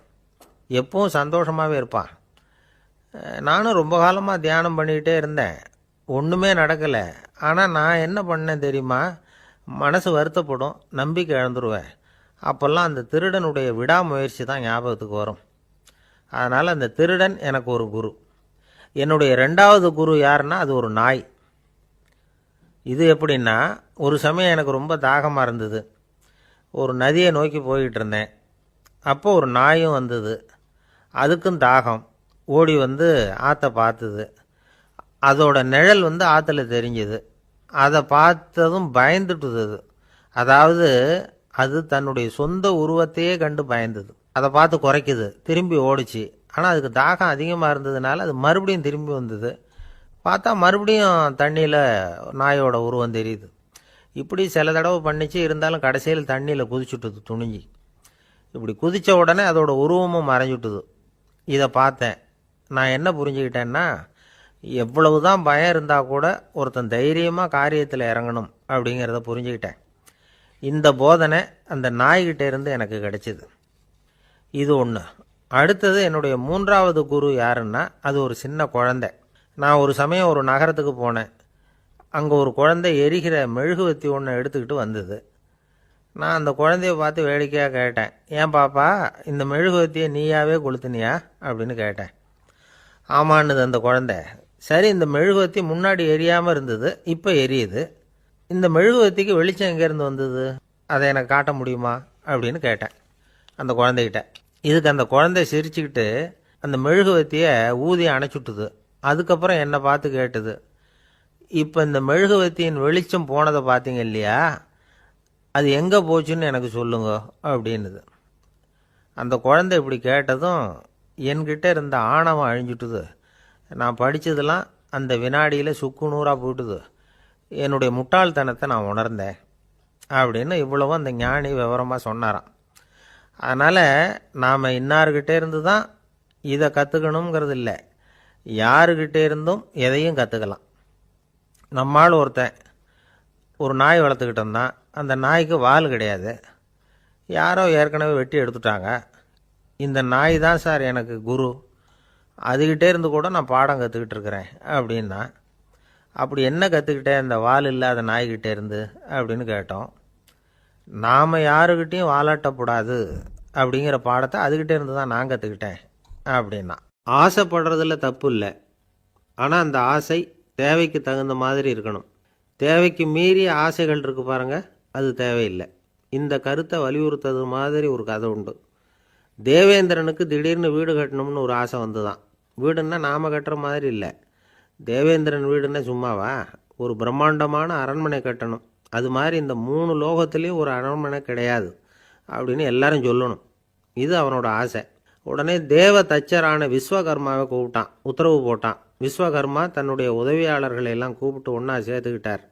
எப்பவும் சந்தோஷமாகவே இருப்பான். நானும் ரொம்ப காலமாக தியானம் பண்ணிக்கிட்டே இருந்தேன். ஒன்றுமே நடக்கலை. ஆனால் நான் என்ன பண்ணேன் தெரியுமா? மனசு வருத்தப்படும், நம்பிக்கை இழந்துருவேன். அப்போல்லாம் அந்த திருடனுடைய விடாமுயற்சி தான் ஞாபகத்துக்கு வரும். அதனால் அந்த திருடன் எனக்கு ஒரு குரு. என்னுடைய 2வது குரு யாருன்னா அது ஒரு நாய். இது எப்படின்னா, ஒரு சமயம் எனக்கு ரொம்ப தாகமாக இருந்தது. ஒரு நதியை நோக்கி போய்கிட்டு இருந்தேன். அப்போது ஒரு நாயும் வந்தது. அதுக்கும் தாகம். ஓடி வந்து ஆற்றை பார்த்துது. அதோட நிழல் வந்து ஆற்றுல தெரிஞ்சுது. அதை பார்த்ததும் பயந்துட்டுது. அதாவது அது தன்னுடைய சொந்த உருவத்தையே கண்டு பயந்தது. அதை பார்த்து குறைக்குது, திரும்பி ஓடிச்சு. ஆனால் அதுக்கு தாகம் அதிகமாக இருந்ததுனால அது மறுபடியும் திரும்பி வந்தது. பார்த்தா மறுபடியும் தண்ணியில் நாயோட உருவம் தெரியுது. இப்படி சில தடவை பண்ணிச்சு. இருந்தாலும் கடைசியில் தண்ணியில் குதிச்சுட்டுது துணிஞ்சி. இப்படி குதித்த உடனே அதோட உருவமும் மறைஞ்சுட்டுது. இதை பார்த்தேன். நான் என்ன புரிஞ்சுக்கிட்டேன்னா, எவ்வளவு தான் பயம் இருந்தால் கூட ஒருத்தன் தைரியமாக காரியத்தில் இறங்கணும் அப்படிங்கிறத புரிஞ்சுக்கிட்டேன். இந்த போதனை அந்த நாய்கிட்ட இருந்து எனக்கு கிடைச்சிது. இது ஒன்று. அடுத்தது என்னுடைய 3வது குரு யாருன்னா அது ஒரு சின்ன குழந்தை. நான் ஒரு சமயம் ஒரு நகரத்துக்கு போனேன். அங்கே ஒரு குழந்தை எரிகிற மெழுகுவத்தி ஒன்று எடுத்துக்கிட்டு வந்தது. நான் அந்த குழந்தைய பார்த்து வேடிக்கையாக கேட்டேன், ஏன் பாப்பா இந்த மெழுகுவத்தியை நீயாவே கொளுத்துனியா அப்படின்னு கேட்டேன். ஆமான்னுது அந்த குழந்தை. சரி, இந்த மெழுகுவத்தி முன்னாடி எரியாமல் இருந்தது, இப்போ எரியுது. இந்த மெழுகுவத்திக்கு வெளிச்சம் எங்கேருந்து வந்தது, அதை எனக்கு காட்ட முடியுமா அப்படின்னு கேட்டேன் அந்த குழந்தைகிட்ட. இதுக்கு அந்த குழந்தை சிரிச்சுக்கிட்டு அந்த மெழுகுவத்தியை ஊதி அணைச்சுட்டுது. அதுக்கப்புறம் என்னை பார்த்து கேட்டுது, இப்போ இந்த மெழுகுவத்தியின் வெளிச்சம் போனதை பார்த்தீங்க இல்லையா, அது எங்கே போச்சுன்னு எனக்கு சொல்லுங்க அப்படின்னுது. அந்த குழந்தை இப்படி கேட்டதும் என்கிட்ட இருந்த ஆணவம் அழிஞ்சுட்டுது. நான் படித்ததெல்லாம் அந்த வினாடியில் சுக்கு நூறாக போயிட்டுது. என்னுடைய முட்டாள்தனத்தை நான் உணர்ந்தேன் அப்படின்னு இவ்வளவும் அந்த ஞானி விவரமாக சொன்னாராம். அதனால் நாம் இன்னார்கிட்டே இருந்து தான் இதை கற்றுக்கணுங்கிறது இல்லை, யாருக்கிட்டே இருந்தும் எதையும் கற்றுக்கலாம். நம்மால் ஒருத்தன் ஒரு நாய் வளர்த்துக்கிட்டு இருந்தான். அந்த நாய்க்கு வால் கிடையாது. யாரோ ஏற்கனவே வெட்டி எடுத்துட்டாங்க. இந்த நாய் தான் சார் எனக்கு குரு, அதுகிட்டே இருந்து கூட நான் பாடம் கற்றுக்கிட்டு இருக்கிறேன் அப்படின்னா. அப்படி என்ன கற்றுக்கிட்டேன் இந்த வால் இல்லாத நாய்கிட்டே இருந்து அப்படின்னு கேட்டோம். நாம் யாருக்கிட்டையும் வாலாட்டக்கூடாது அப்படிங்கிற பாடத்தை அதுகிட்டே இருந்து தான் நான் கற்றுக்கிட்டேன் அப்படின்னா. ஆசைப்படுறதில் தப்பு இல்லை, ஆனால் அந்த ஆசை தேவைக்கு தகுந்த மாதிரி இருக்கணும். தேவைக்கு மீறிய ஆசைகள் இருக்குது பாருங்கள், அது தேவையில்லை. இந்த கருத்தை வலியுறுத்தது மாதிரி ஒரு கதை உண்டு. தேவேந்திரனுக்கு திடீர்னு வீடு கட்டணும்னு ஒரு ஆசை வந்துதான். வீடுன்னா நாம் கட்டுற மாதிரி இல்லை. தேவேந்திரன் வீடுன்னா சும்மாவா? ஒரு பிரம்மாண்டமான அரண்மனை கட்டணும். அது மாதிரி இந்த 3 லோகத்துலேயும் ஒரு அரண்மனை கிடையாது அப்படின்னு எல்லாரும் சொல்லணும். இது அவனோட ஆசை. உடனே தேவ தச்சரான விஸ்வகர்மாவை கூப்பிட்டான், உத்தரவு போட்டான். விஸ்வகர்மா தன்னுடைய உதவியாளர்களை எல்லாம் கூப்பிட்டு ஒன்றா சேர்த்துக்கிட்டார்.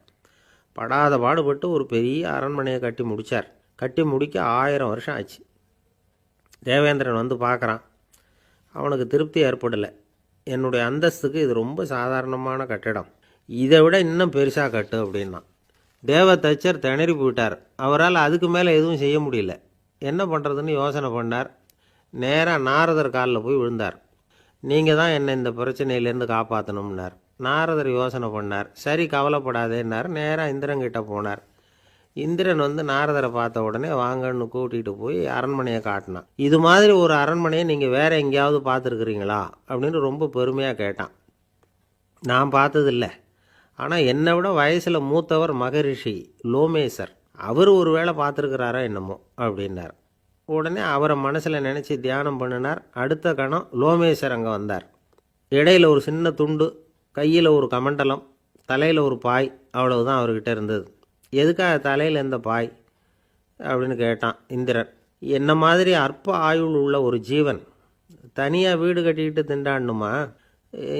படாத பாடுபட்டு ஒரு பெரிய அரண்மனையை கட்டி முடித்தார். கட்டி முடிக்க 1000 வருஷம் ஆச்சு. தேவேந்திரன் வந்து பார்க்குறான். அவனுக்கு திருப்தி ஏற்படலை. என்னுடைய அந்தஸ்துக்கு இது ரொம்ப சாதாரணமான கட்டிடம், இதை விட இன்னும் பெருசாக கட்டு அப்படின்னா. தேவ தச்சர் திணறி போயிட்டார். அவரால் அதுக்கு மேலே எதுவும் செய்ய முடியல. என்ன பண்ணுறதுன்னு யோசனை பண்ணார். நேராக நாரதர் காலில் போய் விழுந்தார். நீங்கள் தான் என்னை இந்த பிரச்சனையிலேருந்து காப்பாற்றணும்னார். நாரதர் யோசனை பண்ணார். சரி, கவலைப்படாதேன்னார். நேராக இந்திரன்கிட்ட போனார். இந்திரன் வந்து நாரதரை பார்த்த உடனே வாங்கன்னு கூட்டிகிட்டு போய் அரண்மனையை காட்டினான். இது மாதிரி ஒரு அரண்மனையை நீங்கள் வேறு எங்கேயாவது பார்த்துருக்குறீங்களா அப்படின்னு ரொம்ப பெருமையாக கேட்டான். நான் பார்த்ததில்லை, ஆனால் என்னை விட வயசில் மூத்தவர் மகரிஷி லோமேசர், அவர் ஒரு வேளை பார்த்துருக்கிறாரா என்னமோ அப்படின்னார். உடனே அவரை மனசில் நினச்சி தியானம் பண்ணினார். அடுத்த கணம் லோமேசர் அங்கே வந்தார். இடையில் ஒரு சின்ன துண்டு, கையில் ஒரு கமண்டலம், தலையில் ஒரு பாய், அவ்வளவுதான் அவர்கிட்ட இருந்தது. எதுக்காக தலையில் எந்த பாய் அப்படின்னு கேட்டான் இந்திரன். என்ன மாதிரி அற்ப ஆயுள் உள்ள ஒரு ஜீவன் தனியாக வீடு கட்டிக்கிட்டு திண்டாடணுமா?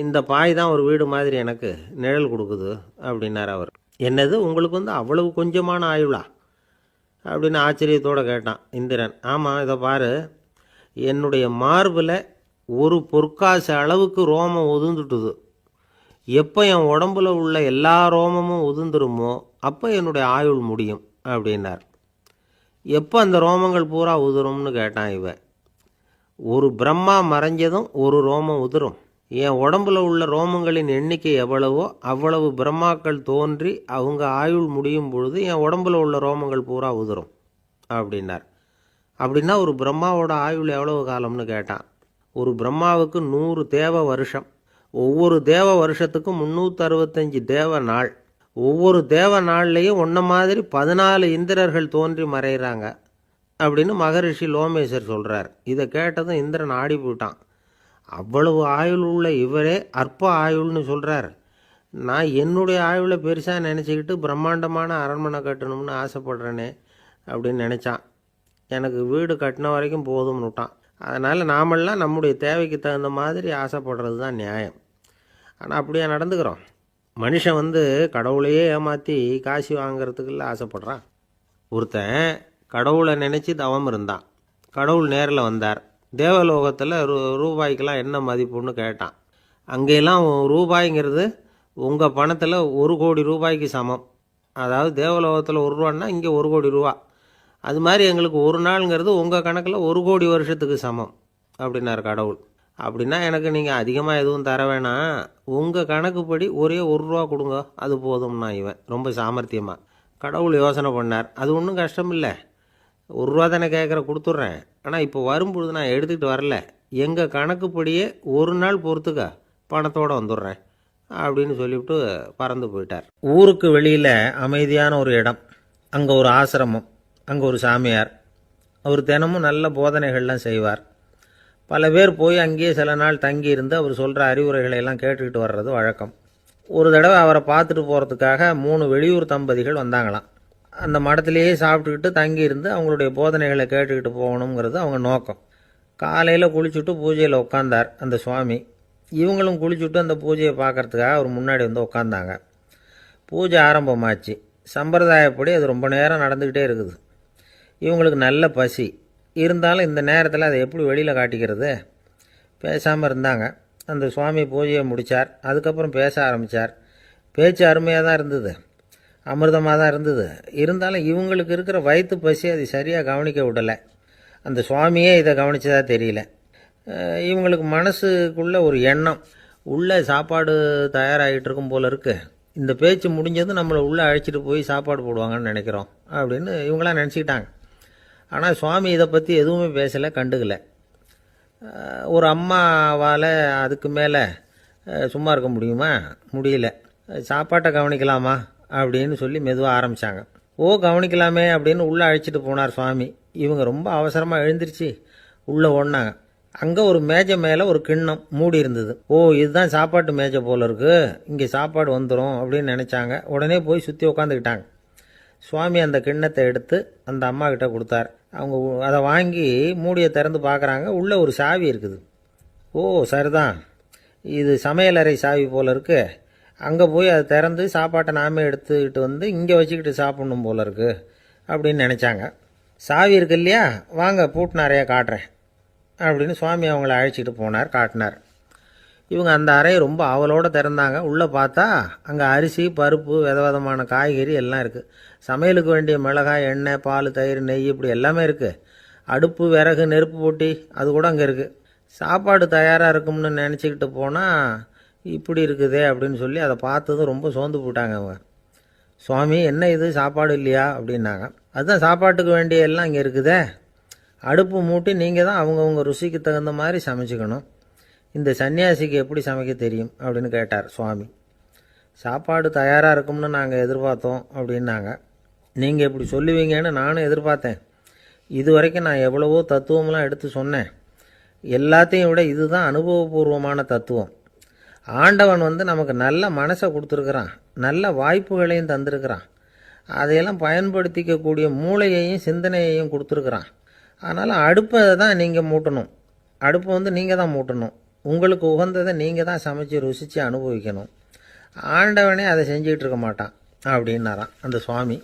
இந்த பாய் தான் ஒரு வீடு மாதிரி எனக்கு நிழல் கொடுக்குது அப்படின்னார் அவர். என்னது, உங்களுக்கு வந்து அவ்வளவு கொஞ்சமான ஆயுளா அப்படின்னு ஆச்சரியத்தோடு கேட்டான் இந்திரன். ஆமாம், இதை பாரு, என்னுடைய மார்பில் ஒரு பொற்காசு அளவுக்கு ரோமம் உதிர்ந்துட்டுது. எப்போ என் உடம்புல உள்ள எல்லா ரோமமும் உதிர்ந்துருமோ அப்போ என்னுடைய ஆயுள் முடியும் அப்படின்னார். எப்போ அந்த ரோமங்கள் பூரா உதிரும்னு கேட்டான் இவன். ஒரு பிரம்மா மறைஞ்சதும் ஒரு ரோமம் உதிரும். என் உடம்புல உள்ள ரோமங்களின் எண்ணிக்கை எவ்வளவோ அவ்வளவு பிரம்மாக்கள் தோன்றி அவங்க ஆயுள் முடியும் பொழுது என் உடம்புல உள்ள ரோமங்கள் பூரா உதிரும் அப்படின்னார். அப்படின்னா ஒரு பிரம்மாவோட ஆயுள் எவ்வளவு காலம்னு கேட்டான். ஒரு பிரம்மாவுக்கு 100 தேவ வருஷம். ஒவ்வொரு தேவ வருஷத்துக்கும் 365 தேவ நாள். ஒவ்வொரு தேவ நாள்லேயும் ஒன்றை மாதிரி 14 இந்திரர்கள் தோன்றி மறைகிறாங்க அப்படின்னு மகரிஷி லோமேசர் சொல்கிறார். இதை கேட்டதும் இந்திரன் ஆடி போயிட்டான். அவ்வளவு ஆயுள் உள்ள இவரே அற்ப ஆயுள்னு சொல்கிறார். நான் என்னுடைய ஆயுளை பெருசாக நினச்சிக்கிட்டு பிரம்மாண்டமான அரண்மனை கட்டணும்னு ஆசைப்படுறேனே அப்படின்னு நினச்சான். எனக்கு வீடு கட்டின வரைக்கும் போதும்னு விட்டான். அதனால் நாமெல்லாம் நம்முடைய தேவைக்கு தகுந்த மாதிரி ஆசைப்படுறது தான் நியாயம். ஆனால் அப்படியே நடந்துக்கிறோம். மனுஷன் வந்து கடவுளையே ஏமாற்றி காசு வாங்கிறதுக்குள்ள ஆசைப்படுறான். ஒருத்தன் கடவுளை நினச்சி தவம் இருந்தான். கடவுள் நேரில் வந்தார். தேவலோகத்தில் ரூபாய்க்கெல்லாம் என்ன மதிப்புன்னு கேட்டான். அங்கெல்லாம் ரூபாய்ங்கிறது உங்கள் பணத்தில் 1 கோடி ரூபாய்க்கு சமம். அதாவது தேவலோகத்தில் 1 ரூபான்னா இங்கே 1 கோடி ரூபா. அது மாதிரி எங்களுக்கு ஒரு நாளுங்கிறது உங்கள் கணக்கில் 1 கோடி வருஷத்துக்கு சமம் அப்படின்னார் கடவுள். அப்படின்னா எனக்கு நீங்கள் அதிகமாக எதுவும் தர வேணாம், உங்கள் கணக்குப்படி ஒரே 1 ரூபா கொடுங்க, அது போதும்னா இவன் ரொம்ப சாமர்த்தியமாக. கடவுள் யோசனை பண்ணார். அது ஒன்றும் கஷ்டம் இல்லை, 1 ரூபா தானே கேட்குற, கொடுத்துட்றேன். ஆனால் இப்போ வரும்பொழுது நான் எடுத்துக்கிட்டு வரல, எங்கள் கணக்குப்படியே 1 நாள் பொறுத்துக்க பணத்தோடு வந்துடுறேன் அப்படின்னு சொல்லிவிட்டு பறந்து போயிட்டார். ஊருக்கு வெளியில் அமைதியான ஒரு இடம், அங்கே ஒரு ஆசிரமம், அங்கே ஒரு சாமியார். அவர் தினமும் நல்ல போதனைகள்லாம் செய்வார். பல பேர் போய் அங்கேயே சில நாள் தங்கி இருந்து அவர் சொல்கிற அறிவுரைகளை எல்லாம் கேட்டுக்கிட்டு வர்றது வழக்கம். ஒரு தடவை அவரை பார்த்துட்டு போகிறதுக்காக 3 வெளியூர் தம்பதிகள் வந்தாங்களாம். அந்த மடத்திலேயே சாப்பிட்டுக்கிட்டு தங்கி இருந்து அவங்களுடைய போதனைகளை கேட்டுக்கிட்டு போகணுங்கிறது அவங்க நோக்கம். காலையில் குளிச்சுட்டு பூஜையில் உட்காந்தார் அந்த சுவாமி. இவங்களும் குளிச்சுட்டு அந்த பூஜையை பார்க்கறதுக்காக அவர் முன்னாடி வந்து உட்காந்தாங்க. பூஜை ஆரம்பமாச்சு. சம்பிரதாயப்படி அது ரொம்ப நேரம் நடந்துக்கிட்டே இருக்குது. இவங்களுக்கு நல்ல பசி இருந்தாலும் இந்த நேரத்தில் அதை எப்படி வெளியில் காட்டிக்கிறது? பேசாமல் இருந்தாங்க. அந்த சுவாமி பூஜையை முடித்தார். அதுக்கப்புறம் பேச ஆரம்பித்தார். பேச்சு அருமையாக தான் இருந்தது, அமிர்தமாக தான் இருந்தது. இருந்தாலும் இவங்களுக்கு இருக்கிற வயிற்று பசி அது சரியாக கவனிக்க விடலை. அந்த சுவாமியே இதை கவனித்ததா தெரியல. இவங்களுக்கு மனசுக்குள்ளே ஒரு எண்ணம், உள்ளே சாப்பாடு தயாராகிட்டு இருக்கும் போல இருக்குது, இந்த பேச்சு முடிஞ்சதும் நம்மளை உள்ளே அழைச்சிட்டு போய் சாப்பாடு போடுவாங்கன்னு நினைக்கிறோம் அப்படின்னு இவங்களாம் நினச்சிக்கிட்டாங்க. ஆனால் சுவாமி இதை பற்றி எதுவுமே பேசலை, கண்டுக்கலை. ஒரு அம்மாவால் அதுக்கு மேலே சும்மா இருக்க முடியுமா? முடியல. சாப்பாட்டை கவனிக்கலாமா அப்படின்னு சொல்லி மெதுவாக ஆரம்பித்தாங்க. கவனிக்கலாமே அப்படின்னு உள்ளே அழைச்சிட்டு போனார் சுவாமி. இவங்க ரொம்ப அவசரமாக எழுந்திருச்சு உள்ளே ஓடினாங்க. அங்கே ஒரு மேஜை மேலே ஒரு கிண்ணம் மூடி இருந்தது. ஓ, இதுதான் சாப்பாட்டு மேஜை போல இருக்கு, இங்கே சாப்பாடு வந்துடும் அப்படின்னு நினச்சாங்க. உடனே போய் சுற்றி உக்காந்துக்கிட்டாங்க. சுவாமி அந்த கிண்ணத்தை எடுத்து அந்த அம்மா கிட்ட கொடுத்தார். அவங்க அதை வாங்கி மூடியை திறந்து பார்க்குறாங்க. உள்ளே ஒரு சாவி இருக்குது. ஓ, சரிதான், இது சமையலறை சாவி போல இருக்கு, அங்கே போய் அதை திறந்து சாப்பாட்டை நாமே எடுத்துக்கிட்டு வந்து இங்கே வச்சுக்கிட்டு சாப்பிட்ணும் போல இருக்கு அப்படின்னு நினச்சாங்க. சாவி இருக்கு இல்லையா, வாங்க பூட்டு நிறையா காட்டுறேன் அப்படின்னு சுவாமி அவங்கள அழைச்சிட்டு போனார், காட்டினார். இவங்க அந்த அறையை ரொம்ப ஆவலோடு திறந்தாங்க. உள்ளே பார்த்தா அங்கே அரிசி, பருப்பு, விதவிதமான காய்கறி எல்லாம் இருக்குது. சமையலுக்கு வேண்டிய மிளகாய், எண்ணெய், பால், தயிர், நெய் இப்படி எல்லாமே இருக்குது. அடுப்பு, விறகு, நெருப்பு போட்டி அது கூட அங்கே இருக்குது. சாப்பாடு தயாராக இருக்கும்னு நினச்சிக்கிட்டு போனால் இப்படி இருக்குதே அப்படின்னு சொல்லி அதை பார்த்ததும் ரொம்ப சோர்ந்து போட்டாங்க அவங்க. சுவாமி, என்ன இது சாப்பாடு இல்லையா அப்படின்னாங்க. அதுதான் சாப்பாட்டுக்கு வேண்டிய எல்லாம் இங்கே இருக்குதே, அடுப்பு மூட்டி நீங்கள் தான் அவங்கவுங்க ருசிக்கு தகுந்த மாதிரி சமைச்சிக்கணும். இந்த சன்னியாசிக்கு எப்படி சமைக்க தெரியும் அப்படின்னு கேட்டார் சுவாமி. சாப்பாடு தயாராக இருக்கும்னு நாங்கள் எதிர்பார்த்தோம் அப்படின்னாங்க. நீங்கள் இப்படி சொல்லுவீங்கன்னு நானும் எதிர்பார்த்தேன். இது வரைக்கும் நான் எவ்வளவோ தத்துவம்லாம் எடுத்து சொன்னேன். எல்லாத்தையும் விட இதுதான் அனுபவபூர்வமான தத்துவம். ஆண்டவன் நமக்கு நல்ல மனசை கொடுத்துருக்குறான், நல்ல வாய்ப்புகளையும் தந்திருக்கிறான், அதையெல்லாம் பயன்படுத்திக்கக்கூடிய மூளையையும் சிந்தனையையும் கொடுத்துருக்குறான். அதனால் அடுப்பை தான் நீங்கள் மூட்டணும், அடுப்பை நீங்கள் தான் மூட்டணும், உங்களுக்கு உகந்ததை நீங்கள் தான் சமைச்சு ருசித்து அனுபவிக்கணும். ஆண்டவனே அதை செஞ்சிகிட்டு இருக்க மாட்டான் அப்படின்னாராம் அந்த சுவாமி.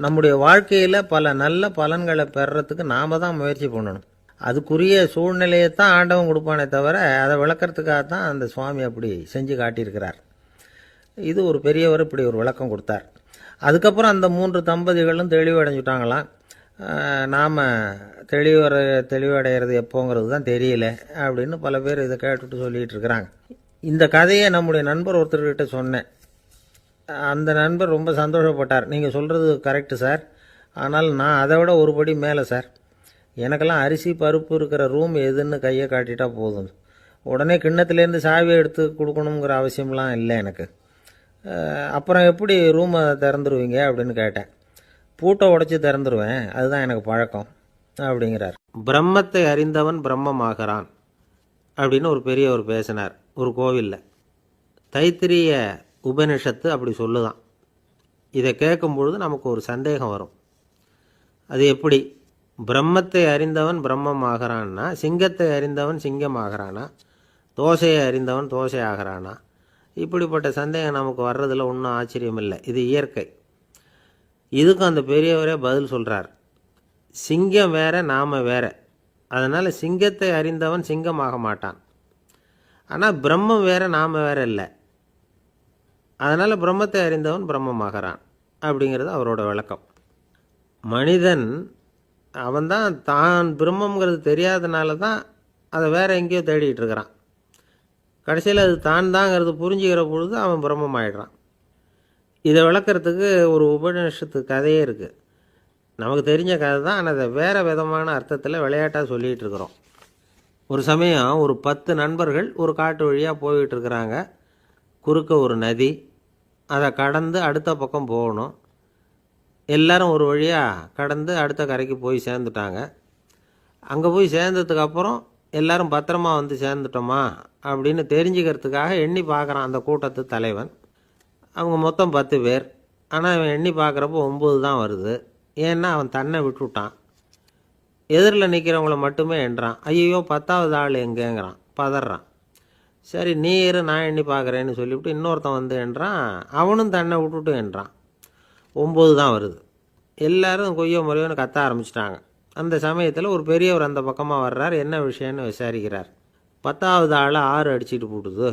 நம்முடைய வாழ்க்கையில் பல நல்ல பலன்களை பெறுறதுக்கு நாம் தான் முயற்சி பண்ணணும். அதுக்குரிய சூழ்நிலையை தான் ஆண்டவன் கொடுப்பானே தவிர அதை விளக்கிறதுக்காக தான் அந்த சுவாமி அப்படி செஞ்சு காட்டியிருக்கிறார். இது ஒரு பெரியவர் இப்படி ஒரு விளக்கம் கொடுத்தார். அதுக்கப்புறம் அந்த 3 தம்பதிகளும் தெளிவடைஞ்சுட்டாங்களாம். நாம் தெளிவடைகிறது எப்போங்கிறது தான் தெரியல அப்படின்னு பல பேர் இதை கேட்டுட்டு சொல்லிகிட்டு இருக்கிறாங்க. இந்த கதையை நம்முடைய நண்பர் ஒருத்தர்கிட்ட சொன்னேன். அந்த நண்பர் ரொம்ப சந்தோஷப்பட்டார். நீங்கள் சொல்கிறது கரெக்டு சார், ஆனால் நான் அதை விட ஒரு படி மேலே சார். எனக்கெல்லாம் அரிசி, பருப்பு இருக்கிற ரூம் எதுன்னு கையை காட்டிட்டா போதும், உடனே கிண்ணத்துலேருந்து சாவியை எடுத்து கொடுக்கணுங்கிற அவசியம்லாம் இல்லை எனக்கு. அப்புறம் எப்படி ரூமை திறந்துருவீங்க அப்படின்னு கேட்டேன். பூட்டை உடைச்சி திறந்துருவேன், அதுதான் எனக்கு பழக்கம் அப்படிங்கிறார். பிரம்மத்தை அறிந்தவன் பிரம்மமாகிறான் அப்படின்னு ஒரு பெரியவர் பேசினார் ஒரு கோவிலில். தைத்திரிய உபனிஷத்து அப்படி சொல்லுதான். இதை கேட்கும்பொழுது நமக்கு ஒரு சந்தேகம் வரும். அது எப்படி பிரம்மத்தை அறிந்தவன் பிரம்மம் ஆகிறான்னா, சிங்கத்தை அறிந்தவன் சிங்கம் ஆகிறானா, தோசையை அறிந்தவன் தோசை ஆகிறானா? இப்படிப்பட்ட சந்தேகம் நமக்கு வர்றதில் ஒன்றும் ஆச்சரியம் இல்லை, இது இயற்கை. இதுக்கும் அந்த பெரியவரே பதில் சொல்கிறார். சிங்கம் வேற, நாம் வேற. அதனால் சிங்கத்தை அறிந்தவன் சிங்கம் ஆக மாட்டான். ஆனால் பிரம்மம் வேற, நாம் வேற இல்லை. அதனால் பிரம்மத்தை அறிந்தவன் பிரம்மமாகிறான் அப்படிங்கிறது அவரோட விளக்கம். மனிதன் அவன்தான் தான் பிரம்மங்கிறது தெரியாதனால தான் அதை வேற எங்கேயோ தேடிட்டு இருக்கிறான். கடைசியில் அது தான் தாங்கிறது புரிஞ்சுக்கிற பொழுது அவன் பிரம்மம் ஆயிடுறான். இதை விளக்கிறதுக்கு ஒரு உபநிஷத்து கதையே இருக்குது. நமக்கு தெரிஞ்ச கதை தான், ஆனால் அதை வேறு விதமான அர்த்தத்தில் விளையாட்டாக சொல்லிகிட்டு இருக்கிறோம். ஒரு சமயம் ஒரு 10 நண்பர்கள் ஒரு காட்டு வழியாக போய்கிட்டு இருக்கிறாங்க. குறுக்க ஒரு நதி, அதை கடந்து அடுத்த பக்கம் போகணும். எல்லாரும் ஒரு வழியாக கடந்து அடுத்த கரைக்கு போய் சேர்ந்துட்டாங்க. அங்கே போய் சேர்ந்ததுக்கப்புறம் எல்லாரும் பத்திரமா வந்து சேர்ந்துட்டோமா அப்படின்னு தெரிஞ்சுக்கிறதுக்காக எண்ணி பார்க்குறான் அந்த கூட்டத்து தலைவன். அவங்க மொத்தம் 10 பேர். ஆனால் அவன் எண்ணி பார்க்குறப்போ 9 தான் வருது. ஏன்னா அவன் தன்னை விட்டுவிட்டான். எதிரில் நிற்கிறவங்கள மட்டுமே எண்ணுறான். ஐயோ 10வது ஆள் எங்கேங்கிறான், பதறான். சரி நீ இரு, நான் எண்ணி பார்க்குறேன்னு சொல்லிவிட்டு இன்னொருத்தன் வந்து எண்ணுறான். அவனும் தன்னை விட்டுட்டு எண்ணுறான். 9 தான் வருது. எல்லோரும் கொய்யோ முறையோன்னு கத்த ஆரம்பிச்சிட்டாங்க. அந்த சமயத்தில் ஒரு பெரியவர் அந்த பக்கமாக வர்றார். என்ன விஷயம்னு விசாரிக்கிறார். 10வது ஆளை 6 அடிச்சுட்டு போட்டுது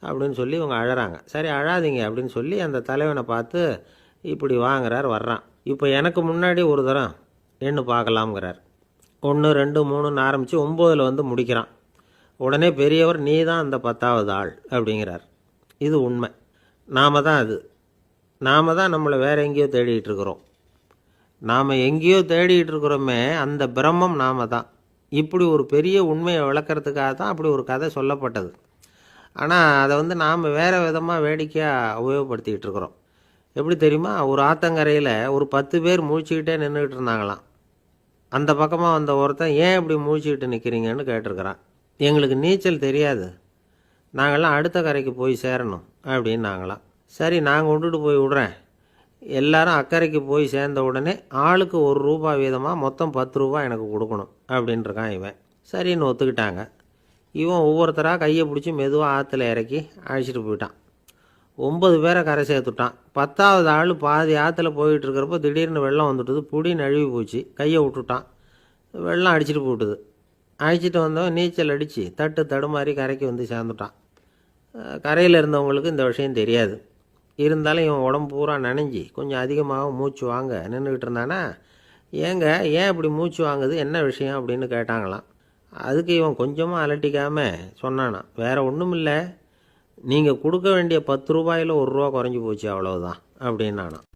அப்படின்னு சொல்லி இவங்க அழறாங்க. சரி அழாதீங்க அப்படின்னு சொல்லி அந்த தலைவனை பார்த்து இப்படி வாங்குறார். வர்றான். இப்போ எனக்கு முன்னாடி ஒரு தரம் எண்ணு பார்க்கலாம்ங்கிறார். 1 2 3ன்னு ஆரம்பித்து 9ல் வந்து முடிக்கிறான். உடனே பெரியவர் நீ தான் அந்த 10வது ஆள் அப்படிங்கிறார். இது உண்மை. நாம தான் அது. நாம தான் நம்மளை வேற எங்கேயோ தேடிகிட்டு இருக்கிறோம். நாம் எங்கேயோ தேடிகிட்டு இருக்கிறோமே, அந்த பிரம்மம் நாம தான். இப்படி ஒரு பெரிய உண்மையை விளக்கிறதுக்காக தான் அப்படி ஒரு கதை சொல்லப்பட்டது. ஆனால் அதை நாம் வேறு விதமாக வேடிக்கையாக உபயோகப்படுத்திக்கிட்டு இருக்கிறோம். எப்படி தெரியுமா? ஒரு ஆத்தங்கரையில் ஒரு 10 பேர் முழிச்சுக்கிட்டே நின்றுக்கிட்டு இருந்தாங்களாம். அந்த பக்கமாக வந்த ஒருத்தன் ஏன் இப்படி முழிச்சுக்கிட்டு நிற்கிறீங்கன்னு கேட்டிருக்கிறான். எங்களுக்கு நீச்சல் தெரியாது, நாங்கள்லாம் அடுத்த கரைக்கு போய் சேரணும் அப்படின்னு நாங்களாம். சரி, நான் கொண்டுட்டு போய் விட்றேன். எல்லாரும் அக்கறைக்கு போய் சேர்ந்த உடனே ஆளுக்கு ₹1 வீதமாக மொத்தம் ₹10 எனக்கு கொடுக்கணும் அப்படின்ட்டுருக்கான் இவன். சரின்னு ஒத்துக்கிட்டாங்க. இவன் ஒவ்வொருத்தராக கையை பிடிச்சி மெதுவாக ஆற்றுல இறக்கி அழைச்சிட்டு போயிட்டான். 9 பேரை கரை சேர்த்துட்டான். 10வது ஆள் பாதி ஆற்றுல போயிட்டு இருக்கிறப்போ திடீர்னு வெள்ளம் வந்துட்டுது. புடி நழுவி போச்சு. கையை விட்டுட்டான். வெள்ளம் அடிச்சிட்டு போட்டுது. அழைச்சிட்டு வந்தவன் நீச்சல் அடித்து தட்டு தடுமாறி கரைக்கு வந்து சேர்ந்துட்டான். கரையில் இருந்தவங்களுக்கு இந்த விஷயம் தெரியாது. இருந்தாலும் இவன் உடம்பு பூரா நனைஞ்சி கொஞ்சம் அதிகமாக மூச்சு வாங்க நின்றுக்கிட்டு இருந்தானா, ஏங்க ஏன் இப்படி மூச்சு வாங்குது, என்ன விஷயம் அப்படின்னு கேட்டாங்களாம். அதுக்கு இவன் கொஞ்சமாக அலட்டிக்காமல் சொன்னானான், வேற ஒன்றும் இல்லை, நீங்கள் கொடுக்க வேண்டிய ₹10 ₹1 குறைஞ்சி போச்சு, அவ்வளவுதான் அப்படின்னானான்.